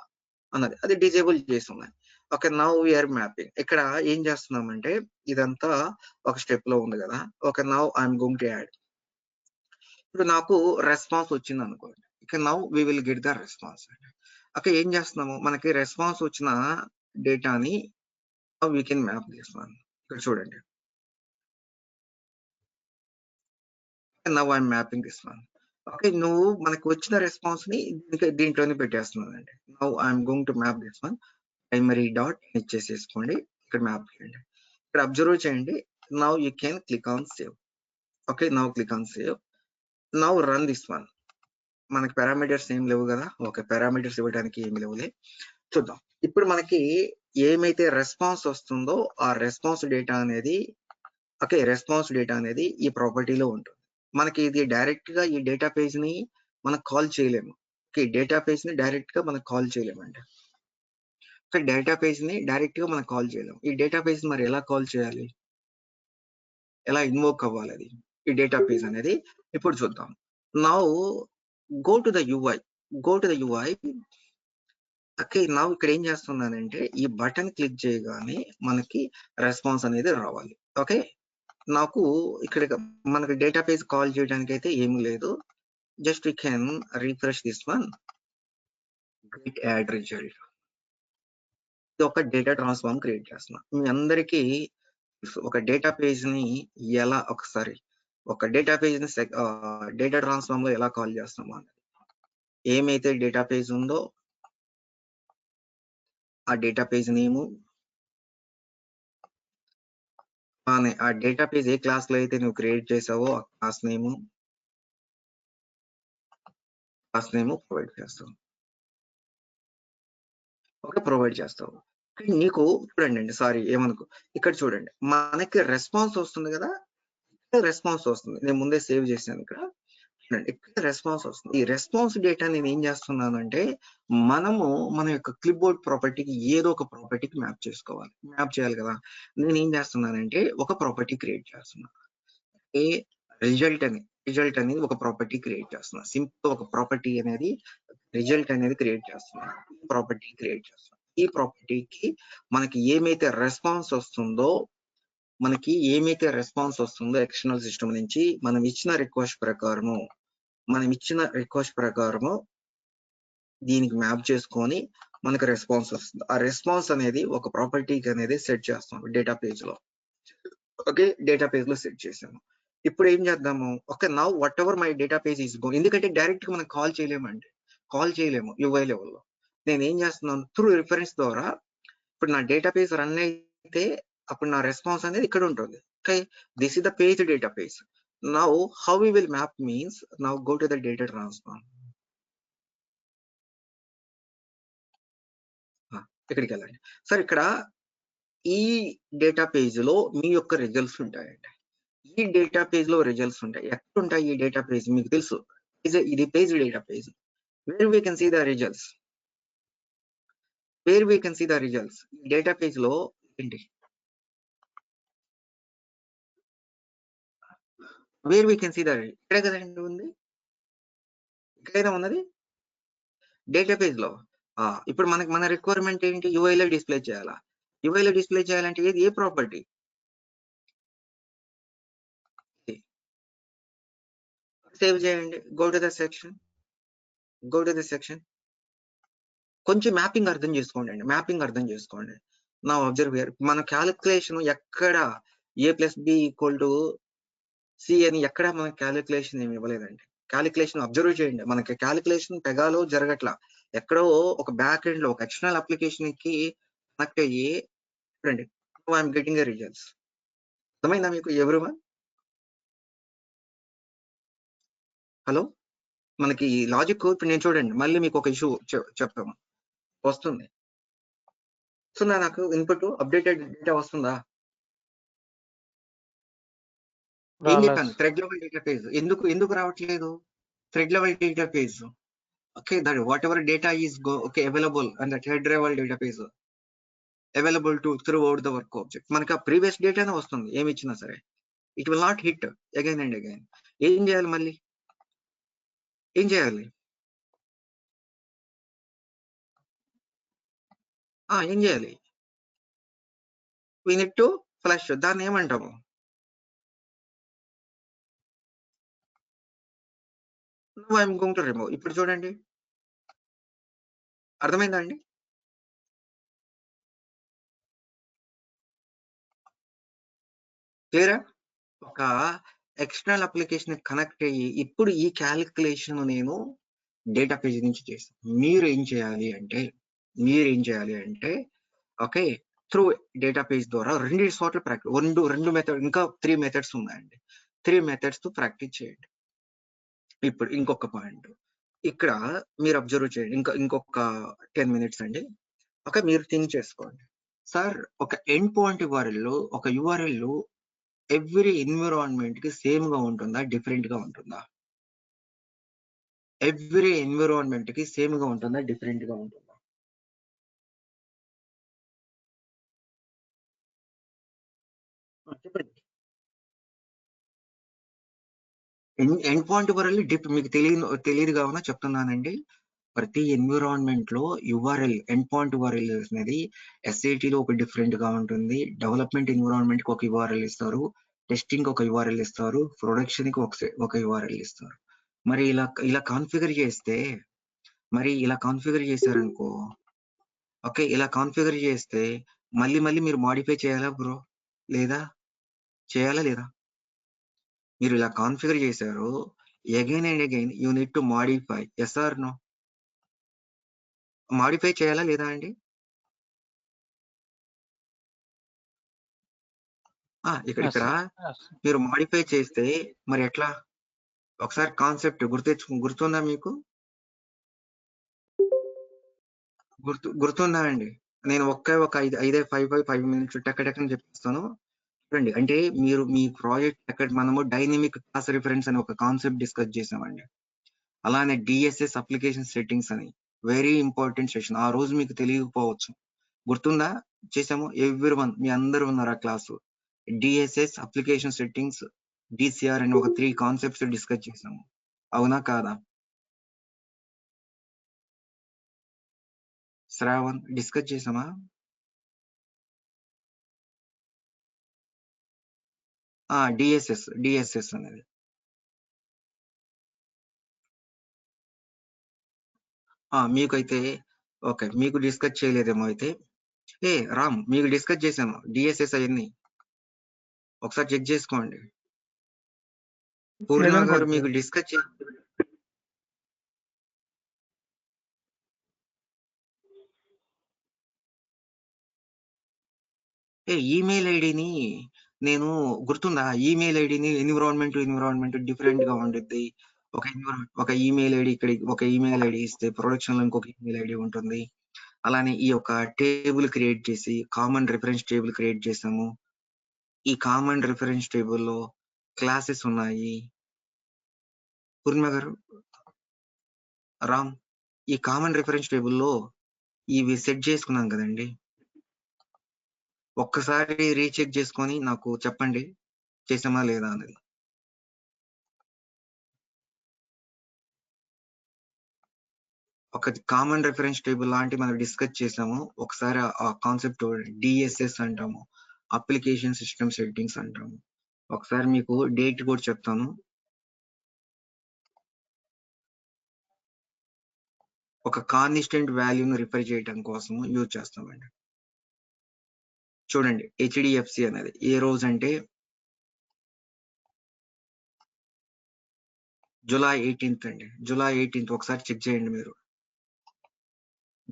అన్నది అది డిజేబుల్ చేస్తున్నాయి. Okay, now we are mapping. ఇక్కడ ఏం చేస్తున్నామంటే ఇదంతా ఒక స్టెప్ లో ఉంది కదా. Okay, now I'm going to add. ఇప్పుడు నాకు రెస్పాన్స్ వచ్చింది అనుకోండి. ఇక now we will get the response. Okay, ఏం చేస్తున్నాము మనకి రెస్పాన్స్ వచ్చిన డేటాని వీ కెన్ మ్యాప్ చేస్తున్నాను. ఇక్కడ చూడండి now I'm mapping this one. Okay, నువ్వు మనకు వచ్చిన రెస్పాన్స్ ని దీంట్లోనే పెట్టేస్తున్నానండి. Now I'm going to map this one. Primary dot ఇచ్చేసేసుకోండి, ఇక్కడ మ్యాప్ చేయండి. ఇక్కడ అబ్జర్వ్ చేయండి. Now you can click on save. Okay, now click on save. Now run this one. మనకి పారామీటర్స్ ఏం లేవు కదా. ఓకే, పారామీటర్స్ ఇవ్వడానికి ఏమి లేవులే. చూద్దాం. ఇప్పుడు మనకి ఏమైతే రెస్పాన్స్ వస్తుందో ఆ రెస్పాన్స్ డేటా అనేది ఓకే రెస్పాన్స్ డేటా అనేది ఈ ప్రాపర్టీలో ఉంటుంది. మనకి ఇది డైరెక్ట్ గా ఈ డేటా పేజ్ ని మనం కాల్ చేయలేము. ఓకే, డేటా పేజ్ ని డైరెక్ట్ గా మనం కాల్ చేయలేమండి. ఓకే, డేటా పేజ్ ని డైరెక్ట్ గా మనం కాల్ చేయలేము. ఈ డేటా పేజ్ మరి ఎలా కాల్ చేయాలి, ఎలా ఇన్వోక్ అవ్వాలి అది ఈ డేటా పేజ్ అనేది ఇప్పుడు చూద్దాం. Now go to the UI. Okay, నా ఇక్కడ ఏం చేస్తున్నానంటే ఈ బటన్ క్లిక్ చేయగానే మనకి రెస్పాన్స్ అనేది రావాలి. ఓకే, నాకు ఇక్కడ మనకి డేటా పేజ్ కాల్ చేయడానికి అయితే ఏమి లేదు. Just you can refresh this one, get add result. ఇది ఒక డేటా ట్రాన్స్ఫార్మ్ క్రియేట్ చేస్తున్నా. మీ అందరికీ ఒక డేటా పేజ్ ని ఎలా ఒకసారి ఒక డేటా పేజ్ ని డేటా ట్రాన్స్ఫార్మ్ లో ఎలా కాల్ చేస్తామో అనేది ఏమైతే డేటా పేజ్ ఉందో ఆ డేటా పేజ్ నేము ఆ డేటా పేజ్ ఏ క్లాస్ లో అయితే నువ్వు క్రియేట్ చేసావో ఆ క్లాస్ నేము ప్రొవైడ్ చేస్తావు. ఓకే, ప్రొవైడ్ చేస్తావు. నీకు చూడండి అండి, సారీ ఏమనుకో, ఇక్కడ చూడండి మనకి రెస్పాన్స్ వస్తుంది కదా. ఇక్కడ రెస్పాన్స్ వస్తుంది, నేను ముందే సేవ్ చేశాను. ఇక్కడ చూడండి ఇక్కడ రెస్పాన్స్ వస్తుంది. ఈ రెస్పాన్స్ డేటా నేను ఏం చేస్తున్నానంటే మనము మన యొక్క క్లిప్ బోర్డ్ ప్రాపర్టీకి ఏదో ఒక ప్రాపర్టీకి మ్యాప్ చేయాలి కదా. నేను ఏం చేస్తున్నానంటే ఒక ప్రాపర్టీ క్రియేట్ చేస్తున్నా. ఏ రిజల్ట్ అనేది ఒక ప్రాపర్టీ క్రియేట్ చేస్తున్నా. సింపుల్ ఒక ప్రాపర్టీ అనేది రిజల్ట్ అనేది క్రియేట్ చేస్తున్నా. ఈ ప్రాపర్టీకి మనకి ఏమైతే రెస్పాన్స్ వస్తుందో ఎక్స్టర్నల్ సిస్టమ్ నుంచి మనం ఇచ్చిన రిక్వెస్ట్ ప్రకారము దీనికి మ్యాప్ చేసుకొని మనకు రెస్పాన్స్ వస్తుంది. ఆ రెస్పాన్స్ అనేది ఒక ప్రాపర్టీకి అనేది సెట్ చేస్తాం డేటా పేజ్ లో. ఓకే, డేటా పేజ్ లో సెట్ చేసాము. ఇప్పుడు ఏం చేద్దాము, okay now what ever my data page is go, ఎందుకంటే డైరెక్ట్ గా మనం కాల్ చేయలేము యూఐ లెవెల్లో. నేను ఏం చేస్తున్నాను త్రూ రిఫరెన్స్ ద్వారా ఇప్పుడు నా డేటా పేజ్ రన్ అయితే అప్పుడు నా రెస్పాన్స్ అనేది ఇక్కడ ఉంటుంది. Okay, this is the page data page. Now how we will map means now go to the data transform. ఇక్కడికి వెళ్ళండి సార్. ఇక్కడ ఈ డేటా పేజ్ లో మీ యొక్క రిజల్ట్స్ ఉంటాయండి. ఈ డేటా పేజ్ లో రిజల్ట్స్ ఉంటాయి. ఎక్కడ ఉంటాయి ఈ డేటా పేజ్ మీకు తెలుసు, ఇది page data page. where we can see the results. Where we can see the results. Data page లో ఏంటి? Where we can see the ఇక్కడ కదండి ఉంది, ఇక్కడైనా ఉన్నది డేటా పేజ్ లో. ఇప్పుడు మన రిక్వైర్మెంట్ ఏంటి? యూఐలో డిస్ప్లే చేయాలా? యూఐలో డిస్ప్లే చేయాలంటే ఏది, ఏ ప్రాపర్టీ? సేవ్ చేయండి. Go to the section. కొంచెం మ్యాపింగ్ అర్థం చేసుకోండి. నా అబ్జర్వ్ హియర్, మన క్యాలిక్యులేషన్ ఎక్కడ a+b = c అని ఎక్కడ మన క్యాలిక్యులేషన్ ఏమి ఇవ్వలేదండి. క్యాలిక్యులేషన్ అబ్జర్వ్ చేయండి. మనకి క్యాలిక్యులేషన్ పెగాలో జరగట్లా, ఎక్కడో ఒక బ్యాక్ ఎండ్ లో ఒక ఎక్స్టర్నల్ అప్లికేషన్ కి కనెక్ట్ అయ్యి చూడండి. I'm getting the results. అర్థమైందా మీకు ఎవ్రీవన్? హలో, మనకి లాజిక్ ఇప్పుడు నేను చూడండి, మళ్ళీ మీకు ఒక ఇష్యూ చెప్తాము. వస్తుంది నాకు ఇన్పుట్ అప్డేటెడ్ డేటా వస్తుందా? ఏం చెప్పాను? Thread level data page. ఎందుకు రావట్లేదు thread level data page? Okay, that whatever data is available and the thread level data page available to throughout the work object. మనకి ఆ previous డేటానే వస్తుంది ఏమి ఇచ్చినా సరే. It will not hit again and again. ఏం చేయాలి మళ్ళీ? ఏం చేయాలి? We need to flush. దాన్ని ఏమంటాము? I'm going to remove. ఇప్పుడు చూడండి, అర్థమైందా అండి? క్లియరా? ఒక ఎక్స్టర్నల్ అప్లికేషన్ కనెక్ట్ అయ్యి ఇప్పుడు ఈ క్యాలిక్యులేషన్ నేను డేటా పేజ్ నుంచి చేస్తాను. మీరు ఏం చేయాలి అంటే ఓకే, త్రూ డేటా పేజ్ ద్వారా రెండు చోట్ల ప్రాక్టీస్, రెండు మెథడ్, ఇంకా 3 మెథడ్స్ ఉన్నాయండి. 3 మెథడ్స్ తో ప్రాక్టీస్ చేయండి. ఇప్పుడు ఇంకొక పాయింట్ ఇక్కడ మీరు అబ్జర్వ్ చేయండి. ఇంకొక 10 minutes అండి. ఓకే, మీరు థింక్ చేసుకోండి. సార్, ఒక end point URL every environment కి సేమ్ గా ఉంటుందా, డిఫరెంట్ గా ఉంటుందా? ఎవ్రీ ఎన్విరాన్మెంట్ కి సేమ్ గా ఉంటుందా, డిఫరెంట్ గా ఉంటుందా? చెప్పండి. ఎండ్ పాయింట్ యూఆర్ఎల్ మీకు తెలియదు కావున చెప్తున్నానండి. ప్రతి ఎన్విరాన్మెంట్ లో యూఆర్ఎల్, ఎండ్ పాయింట్ యూఆర్ఎల్ అనేది SAT లో ఒక డిఫరెంట్ గా ఉంటుంది. డెవలప్మెంట్ ఎన్విరాన్మెంట్ కి ఒక యూఆర్ఎల్ ఇస్తారు, టెస్టింగ్ ఒక యూఆర్ఎల్ ఇస్తారు, ప్రొడక్షన్ కి ఒక యూఆర్ఎల్ ఇస్తారు. మరి ఇలా కాన్ఫిగర్ చేశారనుకో, ఓకే, ఇలా కాన్ఫిగర్ చేస్తే మళ్ళీ మీరు మాడిఫై చేయాలా బ్రో? చేయాలా లేదా? మీరు ఇలా కాన్ఫిగర్ చేశారు, again and again you need to modify. Yes or no? Modify చేయాలా లేదా అండి? ఇక్కడ మీరు మాడిఫై చేస్తే మరి ఎట్లా? ఒకసారి కాన్సెప్ట్ గుర్తుందా మీకు? గుర్తుందా అండి? నేను ఒక 5 minutes టక్కని చెప్పిస్తాను చూడండి. అంటే మీరు మీ ప్రాజెక్ట్ ఎక్కడ, మనము డైనమిక్ క్లాస్ రిఫరెన్స్ అని ఒక కాన్సెప్ట్ డిస్కస్ చేసామండి. అలానే DSS అప్లికేషన్ సెట్టింగ్స్ అని వెరీ ఇంపార్టెంట్ సెషన్. ఆ రోజు మీకు తెలియకపోవచ్చు, గుర్తుందా? చేసాము. ఎవ్రీవన్, మీ అందరూ ఉన్నారు ఆ class. DSS application settings, DCR అని ఒక 3 కాన్సెప్ట్స్ డిస్కస్ చేసాము. అవునా కాదా? శ్రావణ్, డిస్కస్ చేసామా? డిఎస్ఎస్ అనేది మీకైతే ఓకే, మీకు డిస్కస్ చేయలేదేమో అయితే. రామ్, మీకు డిస్కస్ చేసాము డిఎస్ఎస్ అవన్నీ, ఒకసారి చెక్ చేసుకోండి. పూర్ణిమ గారు మీకు డిస్కస్ ఈమెయిల్ ఐడిని నేను గుర్తుందా? ఈమెయిల్ ఐడిని ఎన్విరాన్మెంట్ డిఫరెంట్ గా ఉంటుంది. ఒక ఈమెయిల్ ఐడి ఇక్కడ ఒక ఈమెయిల్ ఐడి ఇస్తే ప్రొడక్షన్ లో ఇంకొక ఈమెయిల్ ఐడి ఉంటుంది. అలానే ఈ యొక్క టేబుల్ క్రియేట్ చేసి కామన్ రిఫరెన్స్ టేబుల్ క్రియేట్ చేసాము. ఈ కామన్ రిఫరెన్స్ టేబుల్లో క్లాసెస్ ఉన్నాయి. పూర్ణిమ గారు, రామ్, ఈ కామన్ రిఫరెన్స్ టేబుల్లో ఇవి సెట్ చేసుకున్నాం కదండి, ఒక్కసారి రీచెక్ చేసుకొని నాకు చెప్పండి చేసామా లేదా అనేది. ఒక కామన్ రిఫరెన్స్ టేబుల్ లాంటి మనం డిస్కస్ చేసాము. ఒకసారి ఆ కాన్సెప్ట్ డిఎస్ఎస్ అంటాము, అప్లికేషన్ సిస్టమ్ సెట్టింగ్స్ అంటాము. ఒకసారి మీకు డేట్ కూడా చెప్తాను. ఒక కాన్స్టెంట్ వాల్యూను రిఫర్ చేయడం కోసం యూజ్ చేస్తామండి. చూడండి హెచ్డిఎఫ్సి అనేది ఏ రోజు అంటే జూలై 18th అండి. జూలై 18th ఒకసారి చెక్ చేయండి మీరు.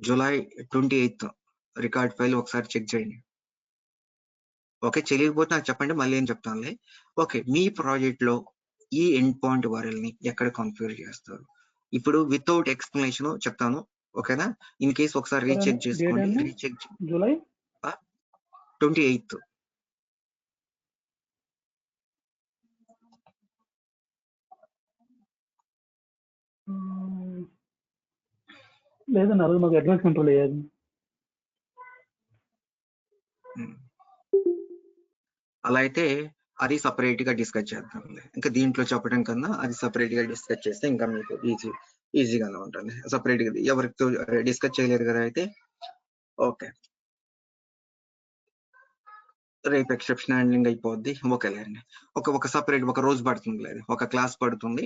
జూలై 28th రికార్డ్ ఫైల్ ఒకసారి చెక్ చేయండి. ఓకే, తెలియకపోతే నాకు చెప్పండి, మళ్ళీ ఏం చెప్తానులే. ఓకే, మీ ప్రాజెక్ట్ లో ఈ ఎండ్ పాయింట్ వారల్ని ఎక్కడ కాన్ఫిగర్ చేస్తారు? ఇప్పుడు వితౌట్ ఎక్స్ప్లెనేషన్ చెప్తాను, ఓకేనా? ఇన్ కేస్ ఒకసారి రీచెక్ చేసుకోండి. Recheck July 28th. లేదన్న ఆ రోజు మాకు అడ్వాన్స్ కంట్రోల్ అయ్యాది. అలా అయితే అది సపరేట్ గా డిస్కస్ చేద్దాం. ఇంకా దీంట్లో చెప్పడం కన్నా అది సపరేట్ గా డిస్కస్ చేస్తే ఇంకా మీకు ఈజీగానే ఉంటుంది. సపరేట్ గా ఎవరితో డిస్కస్ చేయలేరు కదా అయితే. ఓకే, రేపు ఎక్సెప్షన్ హ్యాండ్లింగ్ అయిపోద్ది. ఓకేలేండి, ఒక సపరేట్ ఒక రోజు పడుతుంది, లేదు ఒక క్లాస్ పడుతుంది.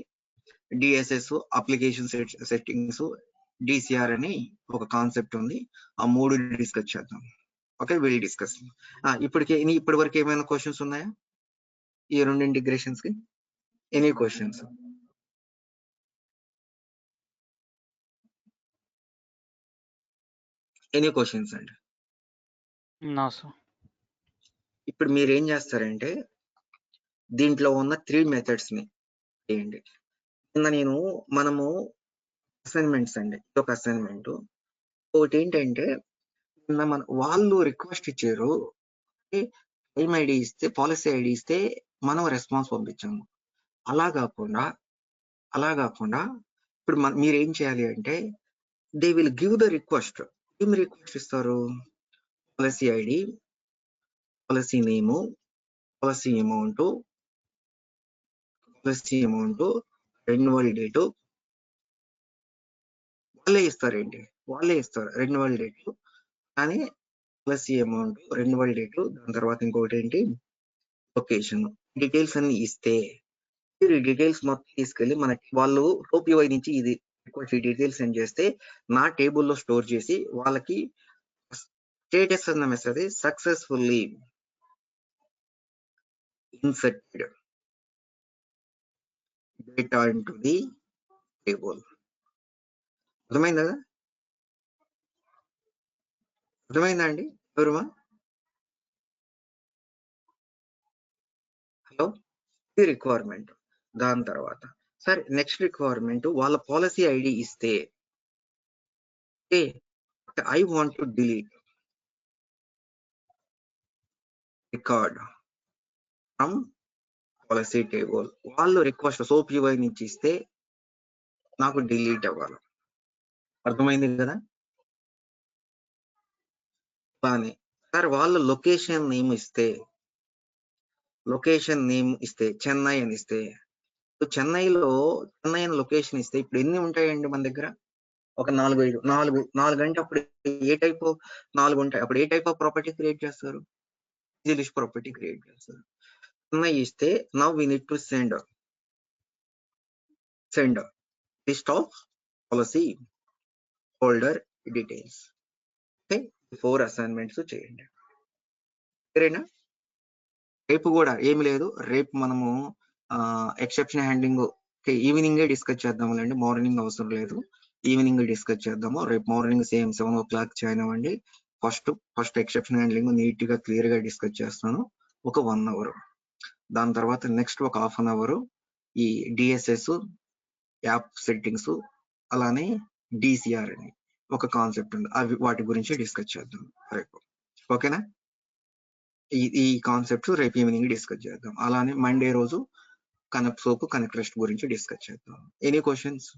డిఎస్ఎస్ అప్లికేషన్ సెట్టింగ్స్ డిసిఆర్ అని ఒక కాన్సెప్ట్ ఉంది, ఆ మూడు డిస్కస్ చేద్దాం. Okay, will discuss. ఇప్పటి వరకు ఏమైనా క్వశ్చన్స్ ఉన్నాయా ఈ రెండు ఇంటిగ్రేషన్స్ కి? Any questions? ఎనీ క్వశ్చన్స్ అండి? ఇప్పుడు మీరు ఏం చేస్తారంటే దీంట్లో ఉన్న 3 మెథడ్స్ ని చేయండి. మనము అసైన్మెంట్స్ అండి, ఒక అసైన్మెంట్. ఒకటి ఏంటంటే వాళ్ళు రిక్వెస్ట్ ఇచ్చారు, టైం ఐడి ఇస్తే, పాలసీ ఐడి ఇస్తే మనం రెస్పాన్స్ పంపించాము. అలా కాకుండా ఇప్పుడు మీరు ఏం చేయాలి అంటే they will give the request. ఏం రిక్వెస్ట్ ఇస్తారు? పాలసీ ఐడి, పాలసీ నేము, పాలసీ అమౌంట్, రెన్యువల్ డేటు. వాళ్ళే ఇస్తారు రెన్యువల్ డేటు, కానీ పాలసీ అమౌంట్, రెన్యువల్ డేటు, దాని తర్వాత ఇంకొకటి ఏంటి, లొకేషన్, డీటెయిల్స్ అన్ని ఇస్తే ఈ డీటెయిల్స్ మొత్తం తీసుకెళ్ళి మనకి వాళ్ళు ఓపీవై నుంచి ఇది డీటెయిల్స్ సెండ్ చేస్తే నా టేబుల్లో స్టోర్ చేసి వాళ్ళకి స్టేటస్ అన్న message successfully inserted data into the table. అర్థమైందా అండి ఎవరుమా? హలో, ఇది రిక్వైర్మెంట్. దాని తర్వాత సరే నెక్స్ట్ రిక్వైర్మెంట్ వాళ్ళ పాలసీ ఐడి ఇస్తే I want to delete record from policy table. వాళ్ళు రిక్వెస్ట్ ఓపీవై నుంచి ఇస్తే నాకు డిలీట్ అవ్వాలి. అర్థమైంది కదా? కానీ సార్ వాళ్ళు లొకేషన్ నేమ్ ఇస్తే చెన్నై అని ఇస్తే, చెన్నై అని లొకేషన్ ఇస్తే ఇప్పుడు ఎన్ని ఉంటాయండి మన దగ్గర? ఒక 4 అంటే అప్పుడు ఏ టైప్ 4 ఉంటాయి. అప్పుడు ఏ టైప్ ఆఫ్ ప్రాపర్టీ క్రియేట్ చేస్తారు? లిస్ట్ ప్రాపర్టీ క్రియేట్ చేస్తారు. చెన్నై ఇస్తే now we need to send list of policy holder details. Okay, 4 assignments చేయండి. సరేనా? రేపు కూడా ఏమి లేదు, రేపు మనము ఎక్సెప్షన్ హ్యాండ్లింగ్ ఈవినింగే డిస్కస్ చేద్దాములేండి, మార్నింగ్ అవసరం లేదు, ఈవినింగ్ డిస్కస్ చేద్దాము. రేపు మార్నింగ్ సేమ్ 7 o'clock జాయిన్ అవ్వండి. ఫస్ట్ ఎక్సెప్షన్ హ్యాండ్లింగ్ నీట్ గా క్లియర్ గా డిస్కస్ చేస్తాను, ఒక 1 hour. దాని తర్వాత నెక్స్ట్ ఒక 1/2 hour ఈ డిఎస్ఎస్ యాప్ సెట్టింగ్స్, అలానే డిసిఆర్ అని ఒక కాన్సెప్ట్ ఉంది, అవి వాటి గురించి డిస్కస్ చేద్దాం రేపు. ఓకేనా? ఈ కాన్సెప్ట్స్ రేపు ఈవినింగ్ డిస్కస్ చేద్దాం. అలానే మండే రోజు కనెక్ట్ రెస్ట్ గురించి డిస్కస్ చేద్దాం. Any questions?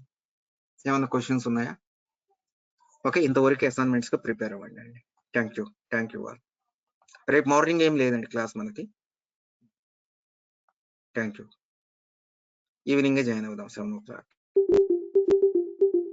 ఏమైనా క్వశ్చన్స్ ఉన్నాయా? ఓకే, ఇంతవరకు అసైన్మెంట్స్ గా ప్రిపేర్ అవ్వండి అండి. Thank you all. రేపు మార్నింగ్ ఏం లేదండి క్లాస్ మనకి. Thank you. ఈవినింగ్ జాయిన్ అవుదాం 7 o'clock.